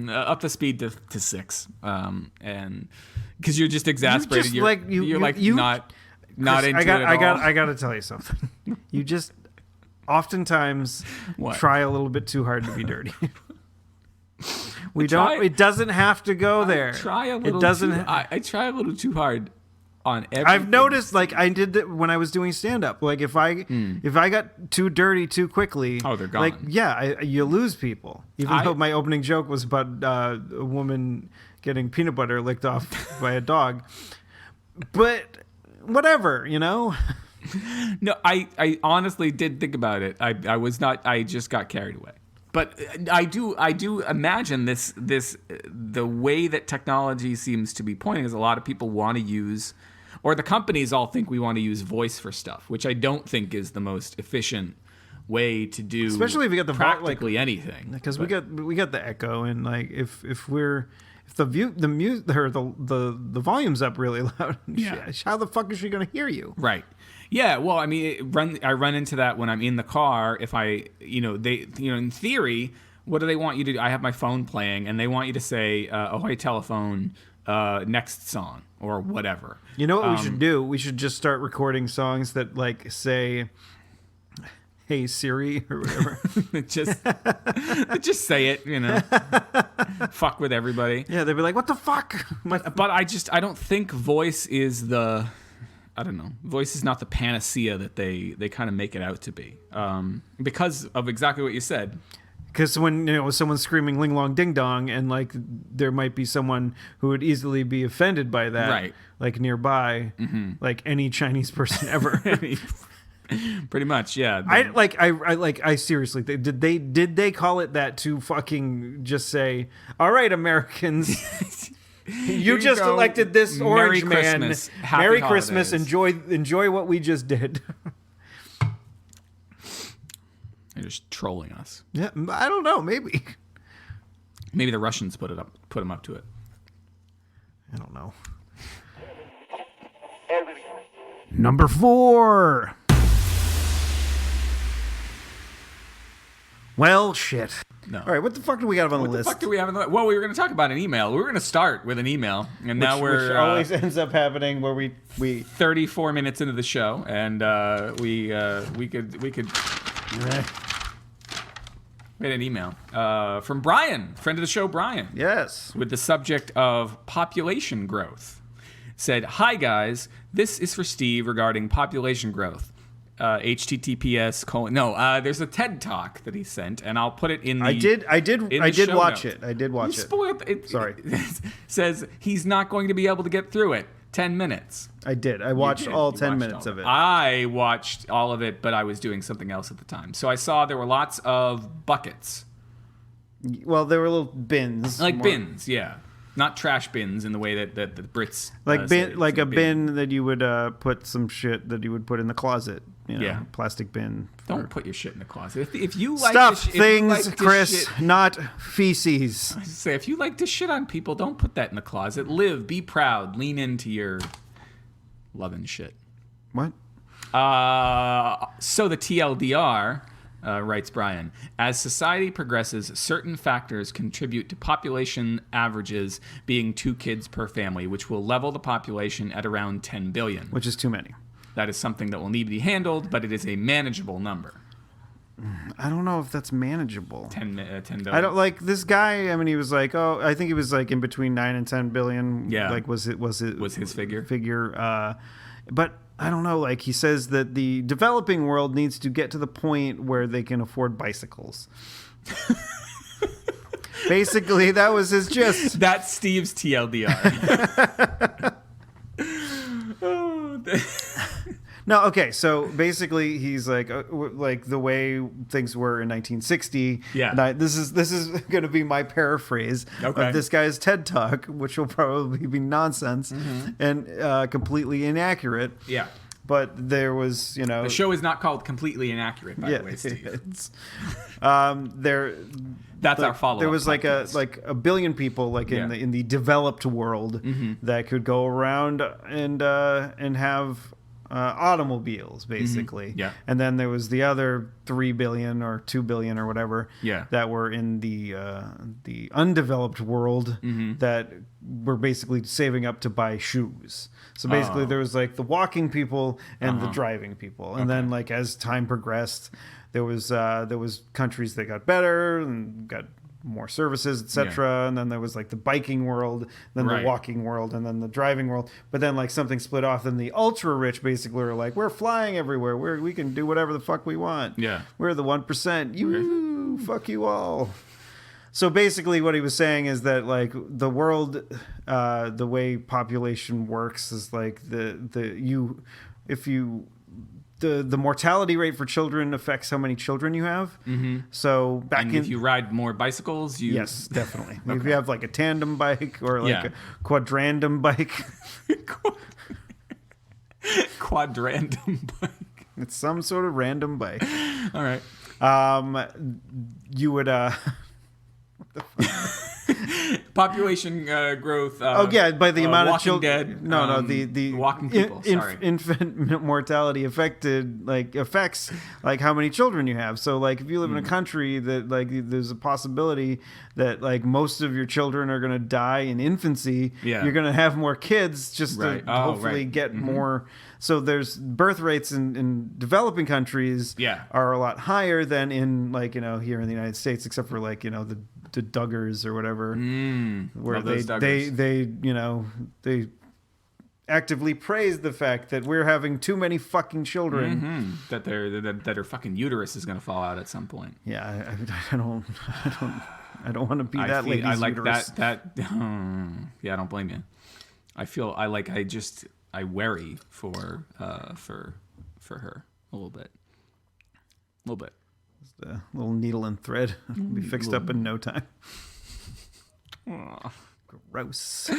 up the speed to 6, and because you're just exasperated. You're not into it at all. I got to tell you something. You just oftentimes What? try a little bit too hard to be dirty. try- It doesn't have to go there. I try a little too hard on everything. I've noticed, like I did that when I was doing stand up. Like if I got too dirty too quickly, Oh, they're gone. Like you lose people. Even though my opening joke was about a woman getting peanut butter licked off by a dog, but whatever, No, I honestly did think about it. I was not. I just got carried away. But I do imagine the way that technology seems to be pointing is a lot of people want to use, or the companies all think we want to use voice for stuff, which I don't think is the most efficient way to do. Especially if you got the practically anything. because we got the echo, and like if the volume's up really loud, Yeah. how the fuck is she gonna hear you? Right. Yeah, well, I mean, I run into that when I'm in the car. If in theory, what do they want you to do? I have my phone playing, and they want you to say, "Ahoy, telephone, next song," or whatever. You know what we should do? We should just start recording songs that like say, "Hey Siri" or whatever. just say it, fuck with everybody. Yeah, they'd be like, "What the fuck?" But I don't think voice is voice is not the panacea that they kind of make it out to be, because of exactly what you said. Because when someone's screaming "Ling Long Ding Dong," and like there might be someone who would easily be offended by that, Right. like nearby, like any Chinese person ever. Pretty much, yeah. I seriously did they call it that to fucking just say, "All right, Americans." You just go. elected this orange Merry man. Christmas. Happy Merry Christmas. holidays. Enjoy what we just did. They're just trolling us. Yeah, I don't know. Maybe. Maybe the Russians put them up to it. I don't know. Number 4. Well, shit. No. All right, what the fuck do we got on the What the list? fuck do we have in the? Well, we were going to talk about an email. We were going to start with an email, and now which we're always ends up happening where we 34 minutes into the show, and we could we had an email from Brian, friend of the show, Brian, yes. with the subject of population growth. said, "Hi guys, this is for Steve regarding population growth. HTTPS:" No, there's a TED Talk that he sent, and I'll put it in the. I did show watch notes. it. I did watch You it. spoiled it. Sorry. It says he's not going to be able to get through it. 10 minutes. I did. I watched all You 10 watched minutes all of it. I watched all of it, but I was doing something else at the time. So I saw there were lots of buckets. Well, there were little bins. Like more- bins, yeah. Not trash bins in the way that the Brits Like say bin, it's like a bin that you would put some shit that you would put in the closet. You know, Yeah. plastic bin. Don't put your shit in the closet. If you like Stuff, to if you things, like to Chris, shit- not feces. say if you like to shit on people, don't put that in the closet. Live, be proud, lean into your loving shit. What? So the TLDR, writes Brian, as society progresses, certain factors contribute to population averages being 2 kids per family, which will level the population at around 10 billion. Which is too many. That is something that will need to be handled, but it is a manageable number. I don't know if that's manageable. 10 billion. I don't like this guy. I mean, he was like, oh, I think he was like in between 9 and 10 billion. Yeah. Like, was his figure. But I don't know. Like, he says that the developing world needs to get to the point where they can afford bicycles. Basically, that was his gist. That's Steve's TLDR. No, okay. So basically, he's like the way things were in 1960. Yeah. And this is going to be my paraphrase Okay. of this guy's TED Talk, which will probably be nonsense and completely inaccurate. Yeah. But there was, you know, The show is not called Completely Inaccurate, by the way, Steve. it's, there. That's our follow-up. There was podcast. like a billion people like Yeah. in the developed world that could go around and have automobiles basically. Yeah. And then there was the other 3 billion or 2 billion or whatever Yeah. that were in the undeveloped world that were basically saving up to buy shoes. So basically Oh. there was like the walking people and the driving people. And then like as time progressed, there was countries that got better and got more services, etc. And then there was like the biking world, then Right. the walking world, and then the driving world. But then like something split off. Then the ultra rich basically were like, we're flying everywhere. We can do whatever the fuck we want. Yeah. We're the 1%. You fuck you all. So basically, what he was saying is that like the world, the way population works is like the mortality rate for children affects how many children you have. Mm-hmm. So back And if you ride more bicycles, you... yes, definitely. If you have like a tandem bike or like Yeah. a quadrandum bike, Quadrandum bike. it's some sort of random bike. All right. You would Population growth. oh yeah, by the amount of Walking children. Dead. No, the Walking people. Sorry. infant mortality affects like how many children you have. So like if you live in a country that like there's a possibility that like most of your children are going to die in infancy. Yeah. You're going to have more kids just Right. to Oh, hopefully right. get more. So there's birth rates in developing countries Yeah. are a lot higher than in like here in the United States, except for like the Duggars or whatever, where love those they Duggars. they actively praise the fact that we're having too many fucking children. That their fucking uterus is going to fall out at some point. Yeah, I don't want to be that lady's I like uterus. that. Yeah, I don't blame you. I worry for her a little bit. The little needle and thread will be fixed up in no time. Gross.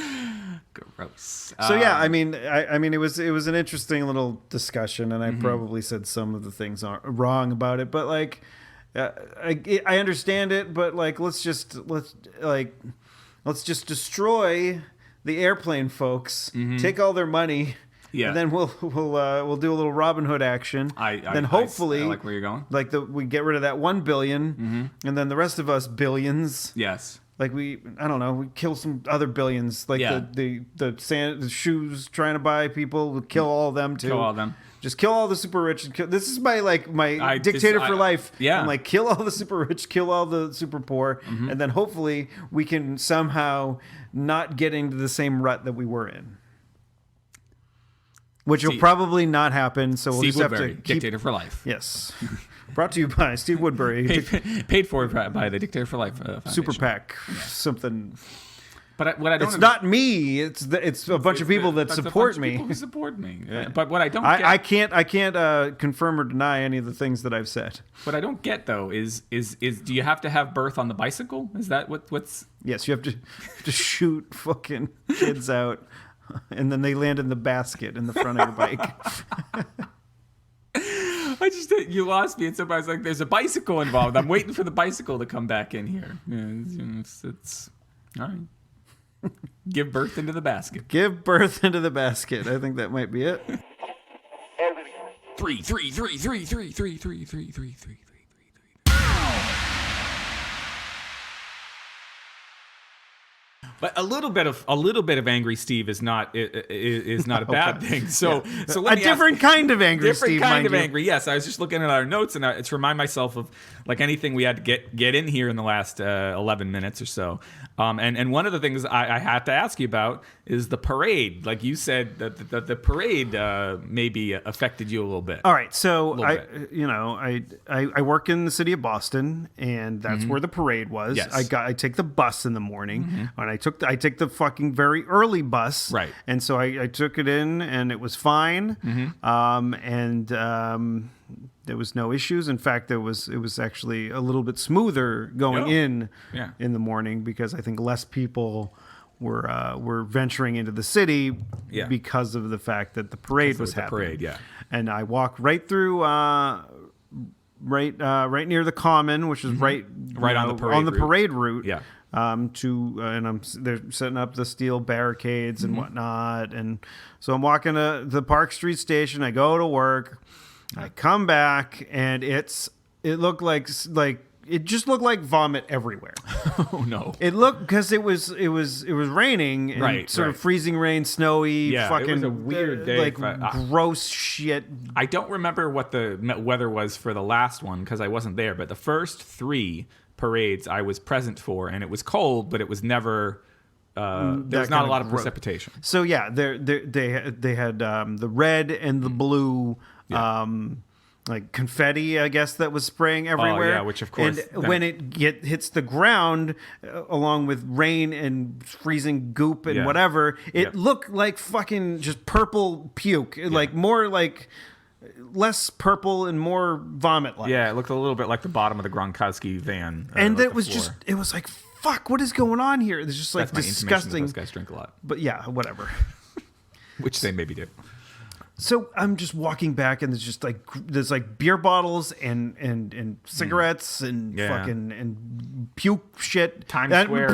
Gross. So yeah, I mean, it was an interesting little discussion, and I probably said some of the things wrong about it, but like, I understand it, but like, let's just destroy the airplane folks, take all their money. Yeah. And then we'll do a little Robin Hood action. Then hopefully I like where you're going. Like we get rid of that 1 billion, and then the rest of us billions. Yes. Like we kill some other billions. Like Yeah. the shoes trying to buy people, we kill all of them too. Kill all of them. Just kill all the super rich. This is my dictator for life. Yeah. I'm like, kill all the super rich, kill all the super poor, and then hopefully we can somehow not get into the same rut that we were in. which will probably not happen. So we'll Steve just have Woodbury, to keep. Dictator for Life. Yes. Brought to you by Steve Woodbury. Paid for by the Dictator for Life Foundation. Super PAC. Something. But what I don't It's not me. It's a bunch of people that support me. People who support me. But what I don't get, I can't confirm or deny any of the things that I've said. what I don't get though is do you have to have birth on the bicycle? Is that what's? Yes, you have to shoot fucking kids out, and then they land in the basket in the front of your bike. You lost me, and so I was like, "There's a bicycle involved. I'm waiting for the bicycle to come back in here." Yeah, it's all right. Give birth into the basket. Give birth into the basket. I think that might be it. Three. But a little bit of angry Steve is not a bad thing. So let A me different kind of angry, different Steve. kind mind of you. angry. Yes, I was just looking at our notes and to remind myself of like anything we had to get in here in the last 11 minutes or so. And one of the things I had to ask you about is the parade. Like you said, the parade maybe affected you a little bit. All right, so Little I work in the city of Boston, and that's where the parade was. Yes. I take the bus in the morning, and I take the fucking very early bus, Right. And so I took it in, and it was fine, there was no issues. In fact, it was actually a little bit smoother going in the morning because I think less people were venturing into the city because of the fact that the parade was happening. Parade, yeah. And I walked right through, right near the Common, which is right on the parade route. parade route. Yeah. They're setting up the steel barricades and whatnot, and so I'm walking to the Park Street station. I go to work. I come back, and it just looked like vomit everywhere. Oh no! It looked because it was raining, and sort of freezing rain, snowy, fucking it was a weird day. Gross shit. I don't remember what the weather was for the last one because I wasn't there. But the first 3 parades I was present for, and it was cold, but it was never. There was not a lot of precipitation. So yeah, they had the red and the blue. Like confetti, I guess, that was spraying everywhere. Oh, yeah, which of course... And when it hits the ground, along with rain and freezing goop and whatever, it looked like fucking just purple puke. Like more like... less purple and more vomit-like. Yeah, it looked a little bit like the bottom of the Gronkowski van. And it was just... It was like, fuck, what is going on here? It's just like That's disgusting. Those guys drink a lot. But yeah, whatever. Which they maybe did. So I'm just walking back, and there's beer bottles and cigarettes and fucking and puke shit. Times Square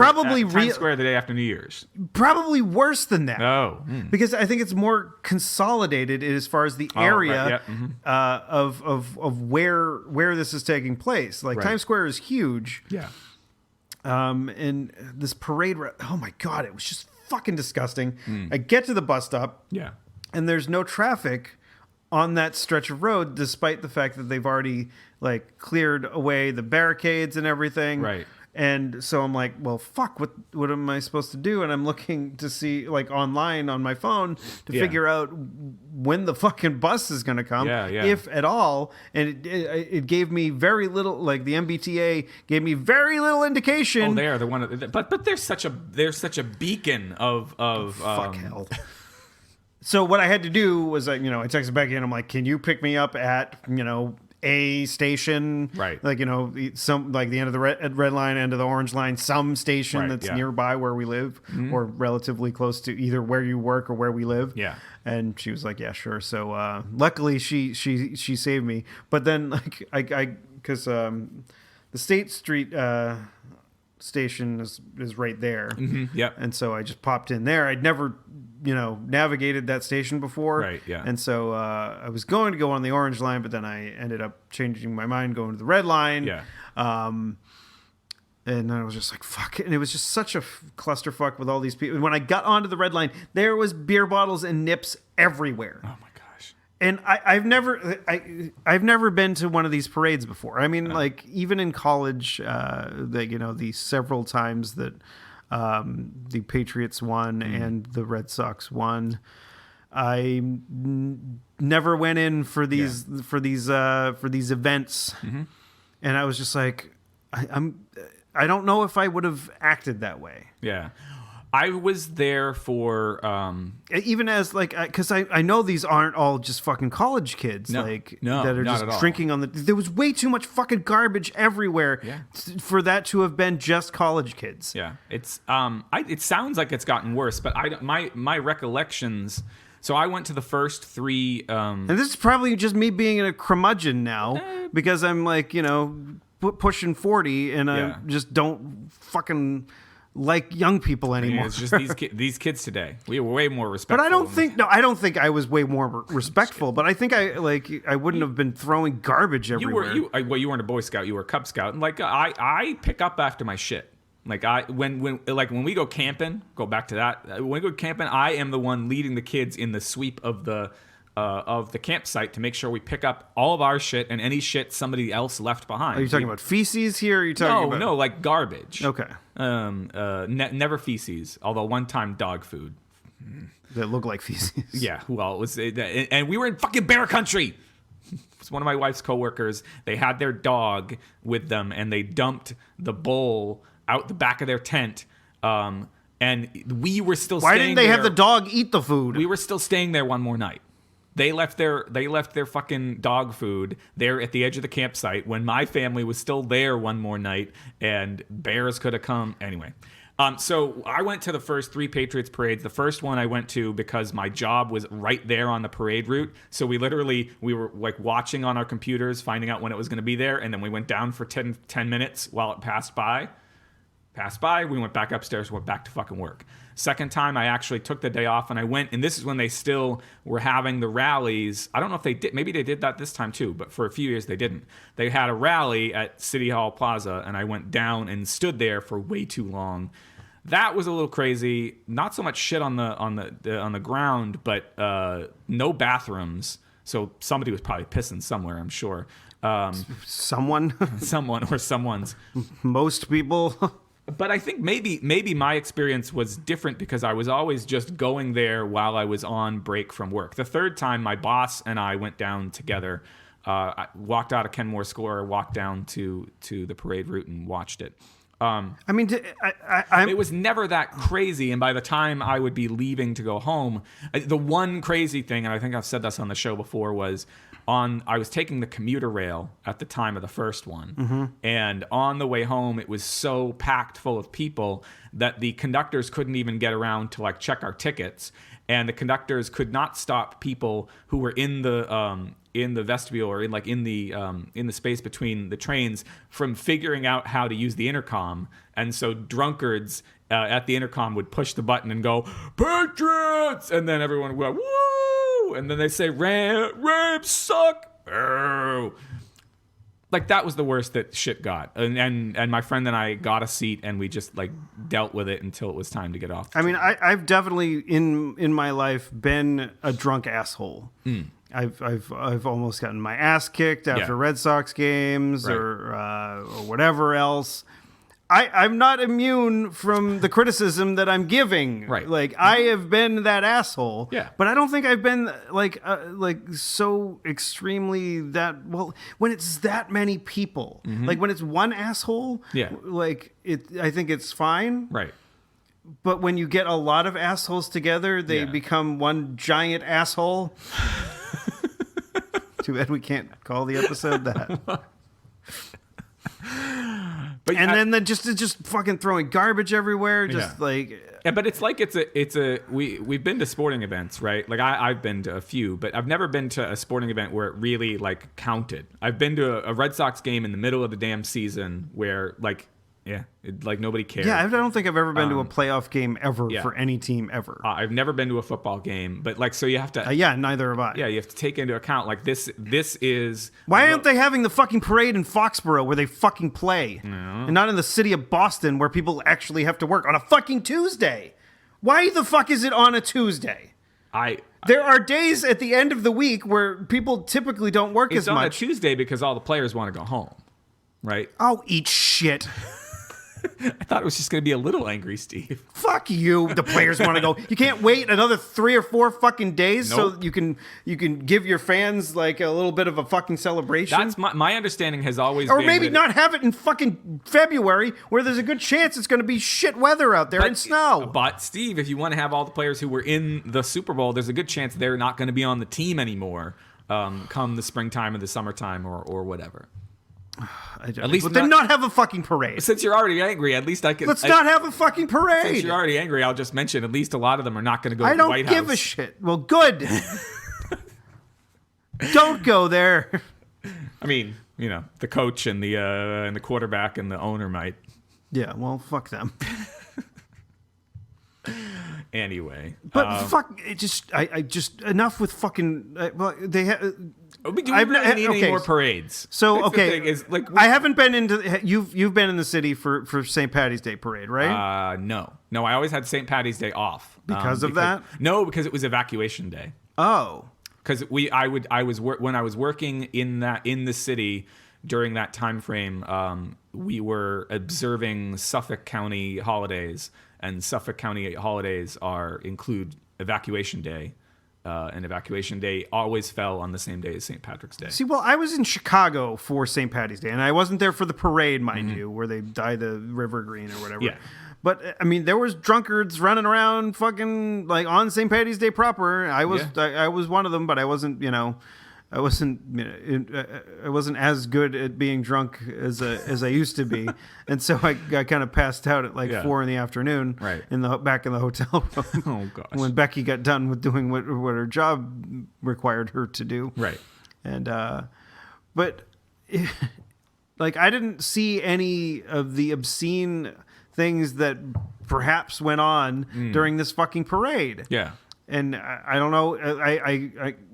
the day after New Year's. Probably worse than that. Oh, because I think it's more consolidated as far as the area of where this is taking place. Like Times Square is huge. Yeah. And this parade. Oh my god, it was just fucking disgusting. I get to the bus stop. Yeah. And there's no traffic on that stretch of road, despite the fact that they've already cleared away the barricades and everything. Right. And so I'm like, well, fuck, what am I supposed to do? And I'm looking to see online on my phone to figure out when the fucking bus is going to come, if at all. And it gave me very little, the MBTA gave me very little indication. Oh, they are the one, but they're such a beacon of fuck hell. So what I had to do was, I texted Becky and I'm like, can you pick me up at, a station? Right. Some, the end of the red line, end of the orange line, some station that's nearby where we live or relatively close to either where you work or where we live. Yeah. And she was like, yeah, sure. So luckily she saved me. But then because the State Street station is right there. Yep. And so I just popped in there. I'd never navigated that station before. Right, yeah. And so I was going to go on the orange line, but then I ended up changing my mind, going to the red line. Yeah. And I was just like, fuck. And it was just such a clusterfuck with all these people. And when I got onto the red line, there was beer bottles and nips everywhere. Oh my gosh. And I've never been to one of these parades before. I mean, even in college, the several times that the Patriots won and the Red Sox won, never went in for these events, and I was just like, I don't know if I would have acted that way. Yeah. I was there for even as like, because I know these aren't all just fucking college kids No, that not are at just all. drinking on the. There was way too much fucking garbage everywhere for that to have been just college kids. Yeah, it's it sounds like it's gotten worse, but my recollections. So I went to the first three. And this is probably just me being a curmudgeon now because I'm like, pushing 40 and I just don't fucking like young people anymore. It's just these kids today. We were way more respectful. But I don't think I was way more respectful. But I think I wouldn't have been throwing garbage everywhere. You weren't a Boy Scout. You were a Cub Scout. And like I pick up after my shit. Like when we go camping, go back to that. When we go camping, I am the one leading the kids in the sweep of the campsite to make sure we pick up all of our shit and any shit somebody else left behind. Are you talking about feces here? Or are you talking about... No, like garbage. Okay. Never feces. Although one time dog food. That looked like feces. Yeah. Well, it was, and we were in fucking bear country. It's one of my wife's coworkers. They had their dog with them, and they dumped the bowl out the back of their tent. And we were still. Why didn't they have the dog eat the food? We were still staying there one more night. They left their fucking dog food there at the edge of the campsite when my family was still there one more night, and bears could have come anyway. So I went to the first three Patriots parades. The first one I went to because my job was right there on the parade route. So we were like watching on our computers, finding out when it was going to be there, and then we went down for 10 minutes while it passed by. We went back upstairs, went back to fucking work. Second time, I actually took the day off and I went, and this is when they still were having the rallies. I don't know if they did, maybe they did that this time too, but for a few years they didn't. They had a rally at City Hall Plaza, and I went down and stood there for way too long. That was a little crazy. Not so much shit on the ground, but no bathrooms. So somebody was probably pissing somewhere, I'm sure. Someone or someone's. Most people. But I think maybe my experience was different because I was always just going there while I was on break from work. The third time, my boss and I went down together. I walked out of Kenmore Square, walked down to the parade route and watched it. It was never that crazy, and by the time I would be leaving to go home, the one crazy thing, and I think I've said this on the show before, was I was taking the commuter rail at the time of the first one, and on the way home, it was so packed full of people that the conductors couldn't even get around to like check our tickets, and the conductors could not stop people who were in the vestibule or in the space between the trains from figuring out how to use the intercom. And so drunkards at the intercom would push the button and go, "Patriots!" And then everyone would go, "Woo!" And then they say, "Rapes suck!" Oh. Like, that was the worst that shit got. And my friend and I got a seat, and we just like dealt with it until it was time to get off. I mean, I've definitely in my life been a drunk asshole. I've almost gotten my ass kicked after Red Sox games or whatever else. I'm not immune from the criticism that I'm giving. Right. Like, I have been that asshole. Yeah. But I don't think I've been like so extremely that, well, when it's that many people, like when it's one asshole, like I think it's fine. Right. But when you get a lot of assholes together, they become one giant asshole. Too bad we can't call the episode that. But then just fucking throwing garbage everywhere, but it's like we've been to sporting events, right? Like I've been to a few, but I've never been to a sporting event where it really like counted. I've been to a Red Sox game in the middle of the damn season where like nobody cared. Yeah, I don't think I've ever been to a playoff game ever for any team ever. I've never been to a football game, but like, so you have to. Neither have I. Yeah, you have to take into account like this is. Why aren't they having the fucking parade in Foxborough where they fucking play, and not in the city of Boston where people actually have to work on a fucking Tuesday? Why the fuck is it on a Tuesday? There are days at the end of the week where people typically don't work as much. It's on a Tuesday because all the players want to go home, right? I'll eat shit. I thought it was just going to be a little angry Steve. Fuck you. The players want to go. You can't wait another 3 or 4 fucking days Nope. so you can give your fans like a little bit of a fucking celebration. That's my understanding has always or been maybe that- not have it in fucking February where there's a good chance it's going to be shit weather out there and snow. But Steve, if you want to have all the players who were in the Super Bowl, there's a good chance they're not going to be on the team anymore come the springtime or the summertime or whatever. At least then not have a fucking parade. Since you're already angry, at least I can. Let's not have a fucking parade. Since you're already angry, I'll just mention at least a lot of them are not going to go to I the don't White House. give a shit. Well, good. Don't go there. I mean, the coach and the quarterback and the owner might. Yeah, well, fuck them. Anyway, But fuck, I just enough with fucking. Well, they have. we do really need any more parades. So That's the okay, thing, is, like, I haven't been into. You've been in the city for St. Patty's Day parade, right? No, I always had St. Patty's Day off Because of that? No, because it was evacuation day. Oh, Because when I was working in the city during that time frame, we were observing Suffolk County holidays, and Suffolk County holidays include evacuation day, and evacuation day always fell on the same day as St. Patrick's Day. see, well, I was in Chicago for St. Patty's Day, and I wasn't there for the parade, mind you, where they dye the river green or whatever. Yeah. But I mean, there was drunkards running around, fucking like on St. Patty's Day proper. I was one of them, but I wasn't. I wasn't as good at being drunk as I used to be, and so I kind of passed out at like 4 p.m. Right. back in the hotel room. Oh gosh. When Becky got done with doing what her job required her to do. Right. And but like I didn't see any of the obscene things that perhaps went on during this fucking parade. Yeah. And I don't know.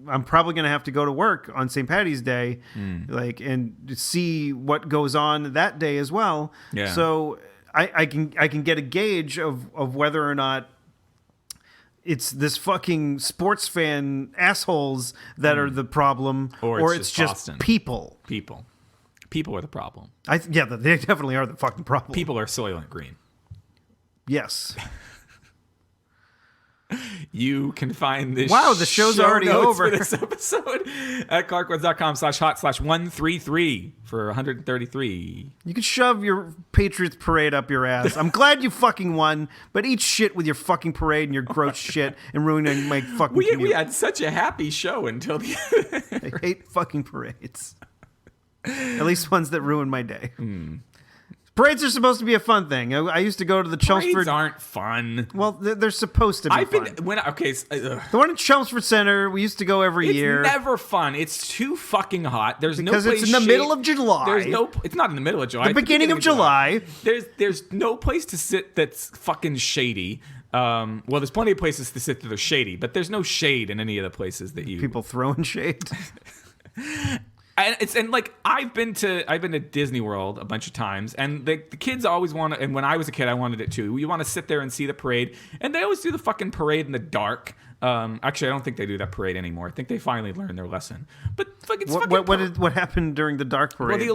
I'm probably going to have to go to work on St. Patty's Day, like, and see what goes on that day as well. Yeah. So I can get a gauge of whether or not it's this fucking sports fan assholes that are the problem, Or it's it's just Boston. people. People are the problem. Yeah, they definitely are the fucking problem. People are Soylent Green. Yes. You can find this. Wow, the show's show already notes over. for this episode at clarkwoods.com/hot/133 for 133. You could shove your Patriots parade up your ass. I'm glad you fucking won, but eat shit with your fucking parade and your gross shit and ruining my fucking We commute. had such a happy show until the I hate fucking parades. At least ones that ruin my day. Parades are supposed to be a fun thing. I used to go to the Parades Chelmsford. aren't fun. Well, they're supposed to be I've fun. been when okay. The one in Chelmsford Center, we used to go every It's year. never fun. It's too fucking hot. There's Because no it's place in the middle of July. There's no. It's not in the middle of July. The It's beginning of July. There's no place to sit that's fucking shady. Well, there's plenty of places to sit that are shady, but there's no shade in any of the places that you. People throwing shade. And like I've been to Disney World a bunch of times, and the kids always want to. And when I was a kid, I wanted it too. You want to sit there and see the parade, and they always do the fucking parade in the dark. Actually, I don't think they do that parade anymore. I think they finally learned their lesson. But fuck, it's What happened during the dark parade? Well, the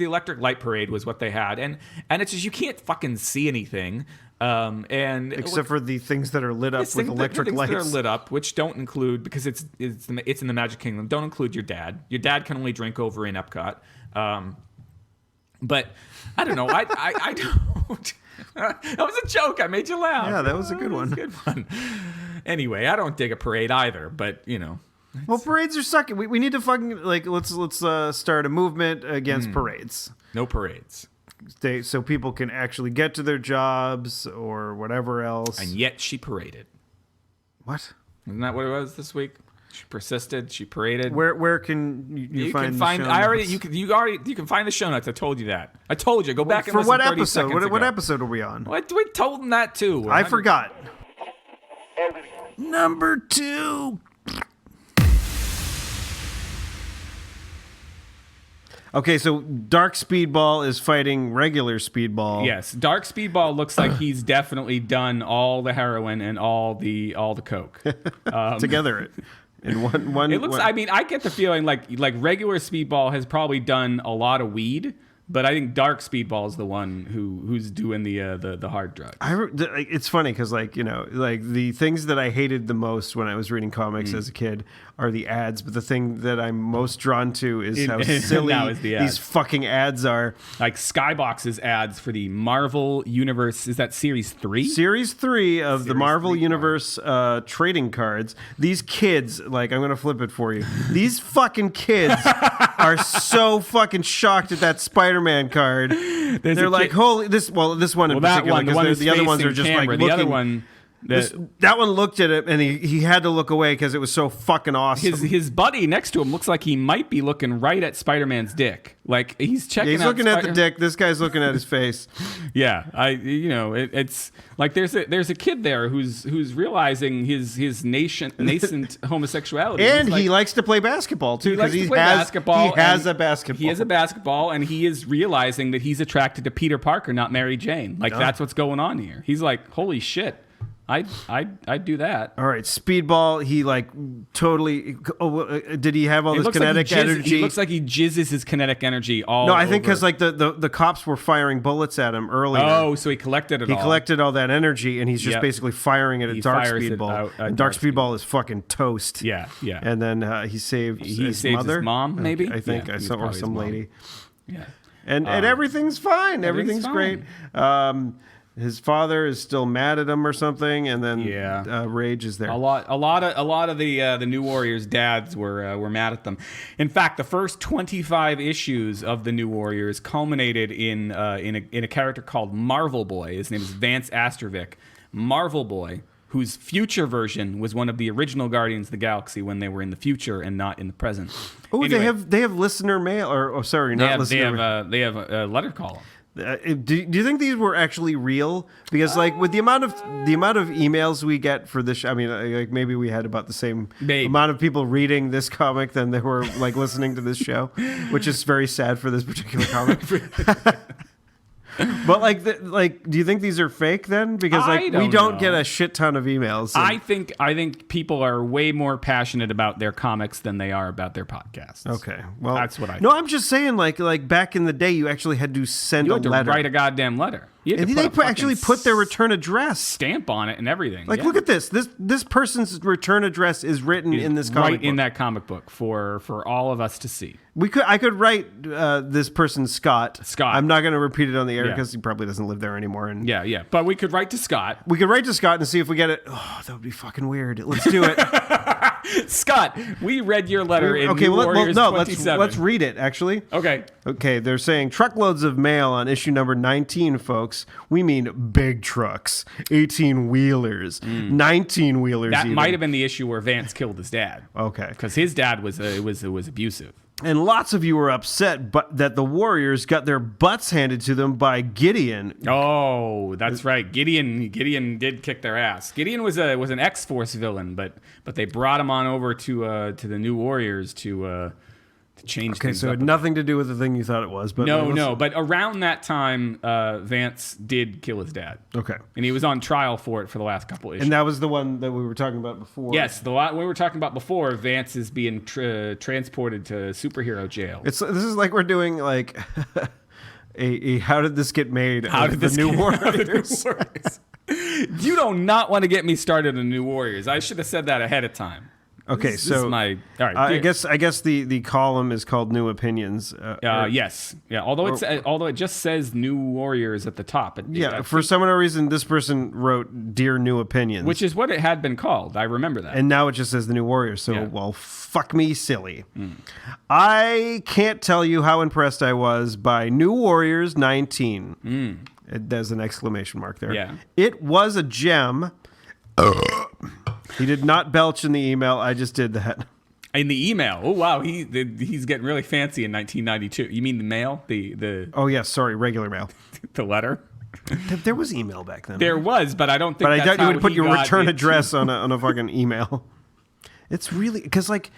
electric light parade was what they had, and it's just you can't fucking see anything. And Except for the things that are lit up with things electric that lights. are lit up, which don't include because it's in the Magic Kingdom. Don't include your dad. Your dad can only drink over in Epcot. But I don't know. I don't. That was a joke. I made you laugh. Yeah, that was a good one. Good one. Anyway, I don't dig a parade either, but you know. Well, parades are sucking. We need to fucking let's start a movement against parades. No parades. So people can actually get to their jobs or whatever else. And yet she paraded. What? Isn't that what it was this week? She persisted. She paraded. Where can you find? Can find. The show I already. notes? You can find the show notes. I told you that. I told you. Go back and For listen what 30 episode? seconds What ago. episode are we on? We told them that too. I forgot. Number 2. Okay, so Dark Speedball is fighting regular Speedball. Yes, Dark Speedball looks like he's definitely done all the heroin and all the coke Together in one. It looks. I mean, I get the feeling like regular Speedball has probably done a lot of weed, But I think Dark Speedball is the one who's doing the hard drugs. It's funny because, like, you know, like the things that I hated the most when I was reading comics as a kid are the ads. But the thing that I'm most drawn to is how silly these fucking ads are. Like Skybox's ads for the Marvel Universe. Is that Series 3? Series 3 of the Marvel Universe trading cards. These kids, like, I'm going to flip it for you. These fucking kids are so fucking shocked at that Spider-Man card. They're like, holy, this one in particular, because the other ones are just camera. like the looking. other one. That one looked at it and he had to look away because it was so fucking awesome. His buddy next to him looks like he might be looking right at Spider-Man's dick. Like he's checking. He's looking at the dick. This guy's looking at his face. Yeah, it's like there's a kid there who's realizing his nascent homosexuality, and he likes to play basketball too because he has a basketball. He has a basketball, and he is realizing that he's attracted to Peter Parker, not Mary Jane. Like that's what's going on here. He's like, holy shit. I'd do that. All right, Speedball. He like totally. Did he have all this kinetic energy? He looks like he jizzes his kinetic energy all. No, I think because like the cops were firing bullets at him earlier. Oh, so he collected it. He collected all that energy, and he's just basically firing it at Dark Speedball. And Dark Speedball is fucking toast. Yeah. And then he saved his mother, his mom, maybe. I think, or some lady. Yeah. And everything's fine. Everything's great. His father is still mad at him or something, and then Rage is there. A lot of the New Warriors dads were mad at them. In fact, the first 25 issues of the New Warriors culminated in a character called Marvel Boy. His name is Vance Astrovic. Marvel Boy, whose future version was one of the original Guardians of the Galaxy when they were in the future and not in the present. Oh, anyway, they have listener mail, they have a letter column. Do you think these were actually real? Because like with the amount of emails we get for this, I mean, like maybe we had about the same amount of people reading this comic than they were like listening to this show, which is very sad for this particular comic. But do you think these are fake then? Because we don't get a shit ton of emails. I think people are way more passionate about their comics than they are about their podcasts. Okay, well that's what I think. No, I'm just saying like back in the day, you actually had to send a letter. You had to write a goddamn letter. And they actually put their return address stamp on it and everything. Like, look at this. This person's return address is written in this comic book. In that comic book for all of us to see. I could write this person Scott. I'm not going to repeat it on the air because he probably doesn't live there anymore. And yeah. But we could write to Scott. We could write to Scott and see if we get it. Oh, that would be fucking weird. Let's do it. Scott, we read your letter in New Warriors 27. Let's read it, actually. Okay, they're saying truckloads of mail on issue number 19, folks. We mean big trucks, 18-wheelers, 19-wheelers. That might have been the issue where Vance killed his dad. Okay. Because his dad was abusive. And lots of you were upset that the Warriors got their butts handed to them by Gideon. Oh, that's right. Gideon did kick their ass. Gideon was an X-Force villain, but they brought him on over to the New Warriors to change things up. Okay, so it had nothing to do with the thing you thought it was. But no. But around that time, Vance did kill his dad. Okay. And he was on trial for it for the last couple issues. And that was the one that we were talking about before. Yes, the one we were talking about before, Vance is being transported to superhero jail. This is like we're doing like a how did this get made? How did this New Warriors? You do not want to get me started on New Warriors. I should have said that ahead of time. Okay, this is my all right. I guess the column is called New Opinions. Yes, yeah. Although it just says New Warriors at the top. For some reason, this person wrote Dear New Opinions, which is what it had been called. I remember that. And now it just says the New Warriors. So well, fuck me, silly. I can't tell you how impressed I was by New Warriors 19. There's an exclamation mark there. Yeah, it was a gem. He did not belch in the email. I just did that. In the email. Oh, wow. He's getting really fancy in 1992. You mean the mail? The Oh, yes. Sorry. Regular mail. The letter? There was email back then. There was, but I don't think that's I doubt how you would put your return it address on a fucking email. It's really... Because, like...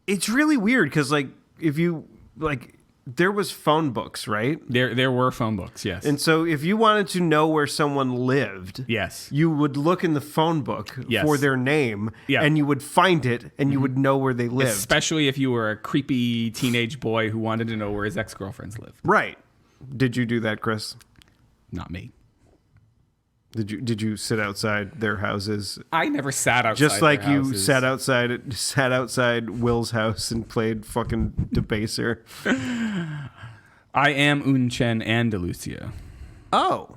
It's really weird because, like, if you... Like... There was phone books, right? There were phone books, yes. And so if you wanted to know where someone lived, yes, you would look in the phone book for their name, and you would find it, and you would know where they lived. Especially if you were a creepy teenage boy who wanted to know where his ex-girlfriends lived. Right. Did you do that, Chris? Not me. Did you sit outside their houses? I never sat outside. Just like their you houses. sat outside Will's house and played fucking Debaser. I am Unchen and Delucia. Oh.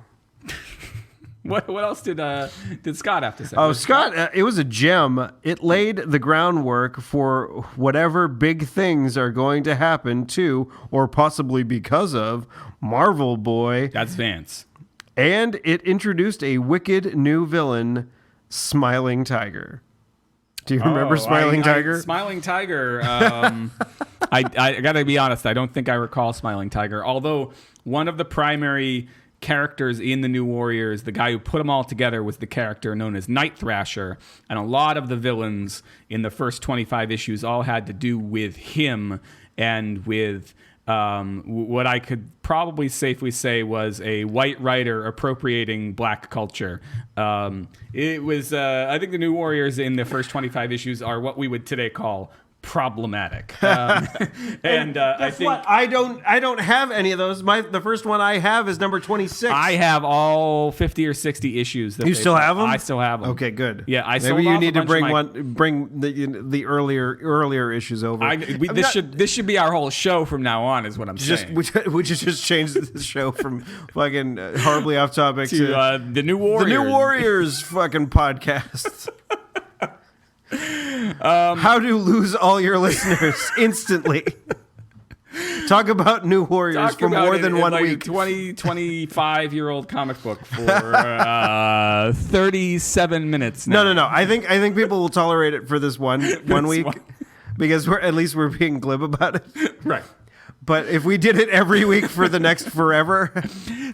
What else did Scott have to say? Oh, Scott, it was a gem. It laid the groundwork for whatever big things are going to happen to, or possibly because of, Marvel Boy. That's Vance. And it introduced a wicked new villain, Smiling Tiger. Do you remember Smiling Tiger? Smiling Tiger. I gotta be honest. I don't think I recall Smiling Tiger. Although one of the primary characters in the New Warriors, the guy who put them all together, was the character known as Night Thrasher, and a lot of the villains in the first 25 issues all had to do with him and with what I could probably safely say was a white writer appropriating black culture. It was, I think the New Warriors in the first 25 issues are what we would today call problematic. And I think What? I don't have any of those. The first one I have is number 26. I have all 50 or 60 issues. That You still have them? I still have them. Okay, good. Yeah, I sold maybe you off need a to bunch of bring the earlier issues over. This should be our whole show from now on, is what I'm saying. we should just change the show from fucking horribly off topic to the New Warriors. the New Warriors fucking podcast. How to lose all your listeners instantly. Talk about New Warriors for more than 1 week. 25-year-old comic book for 37 minutes now. No. I think people will tolerate it for this one week because we're being glib about it. Right. But if we did it every week for the next forever,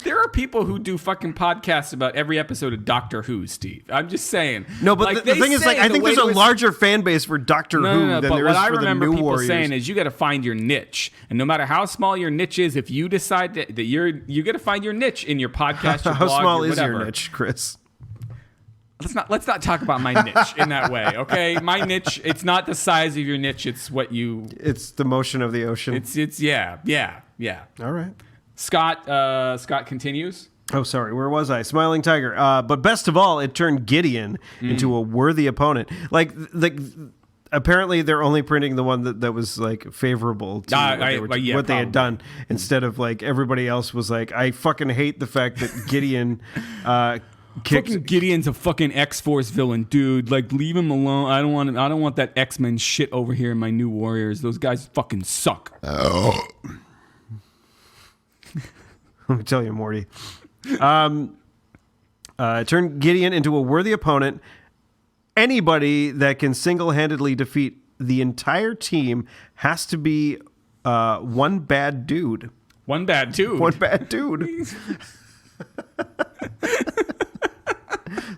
there are people who do fucking podcasts about every episode of Doctor Who, Steve. I'm just saying. No, but like, the thing is, like, I think there's a larger fan base for Doctor Who than there is for the New people Warriors. saying is you got to find your niche, and no matter how small your niche is, if you decide that you got to find your niche in your podcast, your How blog, small your is your whatever. niche, Chris? Let's not talk about my niche in that way, okay? My niche, it's not the size of your niche, it's what you. It's the motion of the ocean. It's yeah. All right. Scott continues. Oh, sorry. Where was I? Smiling Tiger. But best of all, it turned Gideon into a worthy opponent. Like apparently they're only printing the one that was like favorable to what they had done, instead of like everybody else was like, I fucking hate the fact that Gideon Fucking Gideon's a fucking X-Force villain, dude. Like, leave him alone. I don't want that X-Men shit over here in my New Warriors. Those guys fucking suck. Oh. Let me tell you, Morty. Turn Gideon into a worthy opponent. Anybody that can single-handedly defeat the entire team has to be one bad dude. One bad dude. One bad dude.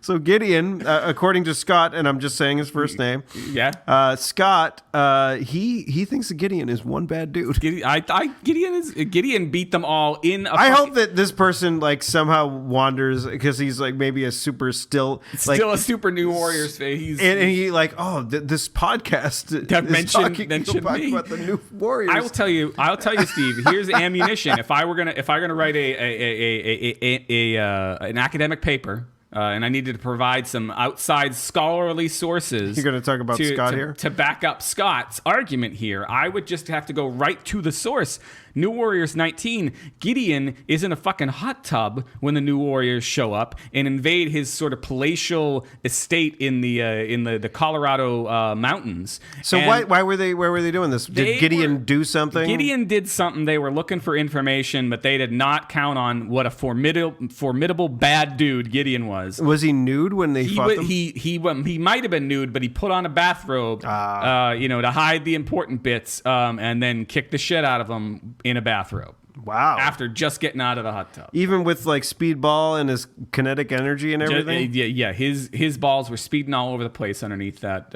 So Gideon, according to Scott, and I'm just saying his first name. Yeah. Scott, he thinks that Gideon is one bad dude. Gideon beat them all in. I hope that this person like somehow wanders because he's like maybe a super still a super New Warriors fan. And he like this podcast that is mentioned talking me about the New Warriors. I'll tell you, Steve. Here's ammunition. If I were gonna write an academic paper. And I needed to provide some outside scholarly sources. You're going to talk about Scott here? To back up Scott's argument here. I would just have to go right to the source. New Warriors 19, Gideon is in a fucking hot tub when the New Warriors show up and invade his sort of palatial estate in the Colorado mountains. So why were they doing this? Did Gideon do something? Gideon did something. They were looking for information, but they did not count on what a formidable bad dude Gideon was. Was he nude when they fought them? He might have been nude, but he put on a bathrobe, to hide the important bits, and then kicked the shit out of them in a bathrobe. Wow. After just getting out of the hot tub. Even with like speedball and his kinetic energy and everything? Yeah. His balls were speeding all over the place underneath that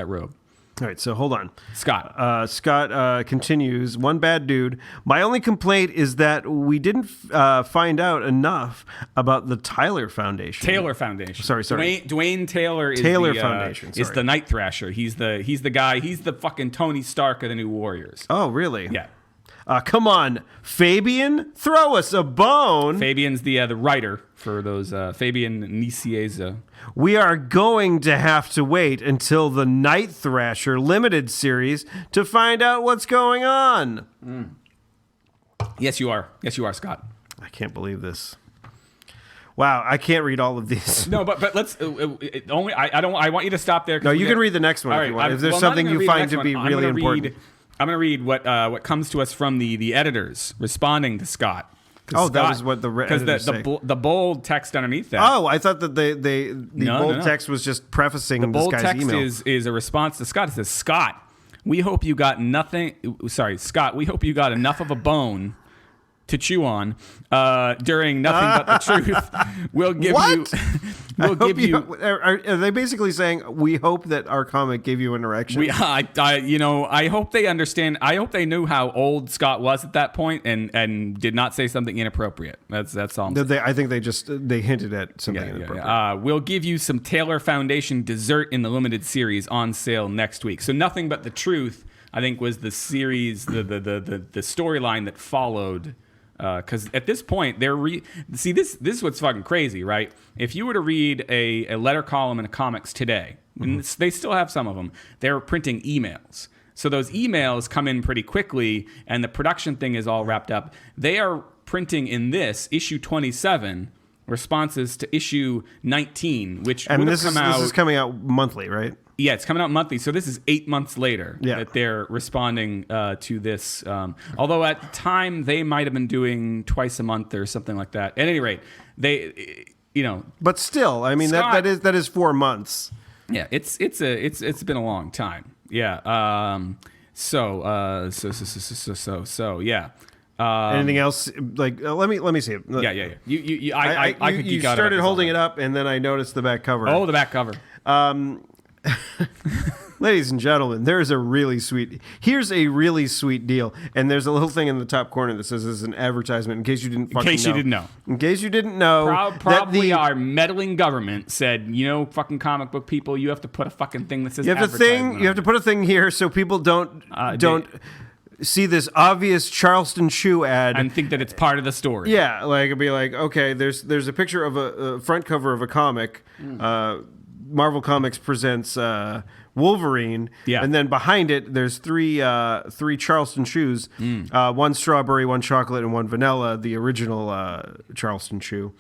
robe. All right, so hold on. Scott. Scott continues, one bad dude. My only complaint is that we didn't find out enough about the Taylor Foundation. Taylor Foundation. Sorry. Dwayne Taylor is Foundation. Is the Night Thrasher. He's the guy. He's the fucking Tony Stark of the New Warriors. Oh, really? Yeah. Come on, Fabian, throw us a bone. Fabian's the writer for those. Fabian Nicieza. We are going to have to wait until the Night Thrasher limited series to find out what's going on. Yes, you are. Yes, you are, Scott. I can't believe this. Wow, I can't read all of these. No, but let's only. I don't. I want you to stop there. No, you can read the next one All if right, you want. If there's well, something I'm not you gonna read find the to be next one. really important. I'm going to read what comes to us from the editors responding to Scott. Oh, that was what the editors say. The bold text underneath that. Oh, I thought that the bold text was just prefacing The this bold guy's text email. is a response to Scott. It says, Scott, we hope you got nothing. Sorry, Scott, we hope you got enough of a bone to chew on during Nothing But the Truth. We'll give What? you. We'll give you. Are they basically saying we hope that our comic gave you an erection? I hope they understand. I hope they knew how old Scott was at that point and did not say something inappropriate. That's all. I think they hinted at something inappropriate. We'll give you some Taylor Foundation dessert in the limited series on sale next week. So Nothing But the Truth, I think, was the series, the storyline that followed. Because at this point, this is what's fucking crazy, right? If you were to read a letter column in a comics today, and they still have some of them, they're printing emails. So those emails come in pretty quickly, and the production thing is all wrapped up. They are printing in this issue 27 responses to issue 19, which would have come out. This is coming out monthly, right? Yeah, it's coming out monthly. So this is 8 months later Yeah. that they're responding to this. Although at the time they might have been doing twice a month or something like that. At any rate, But still, I mean, Scott- that is 4 months. yeah, it's been a long time. Yeah. So yeah. Anything else? Like, let me see it. Yeah. I could you geek out about started this holding all it up, and then I noticed the back cover. Oh, the back cover. Ladies and gentlemen, here's a really sweet deal. And there's a little thing in the top corner that says this is an advertisement in case you didn't fucking know. In case you didn't know. Probably our meddling government said, fucking comic book people, you have to put a fucking thing that says you have to put a thing here so people don't see this obvious Charleston Chew ad and think that it's part of the story. Yeah, like it'd be like, okay, there's a picture of a front cover of a comic. Marvel Comics presents Wolverine, and then behind it there's three Charleston Chews, one strawberry, one chocolate, and one vanilla, the original Charleston Chew.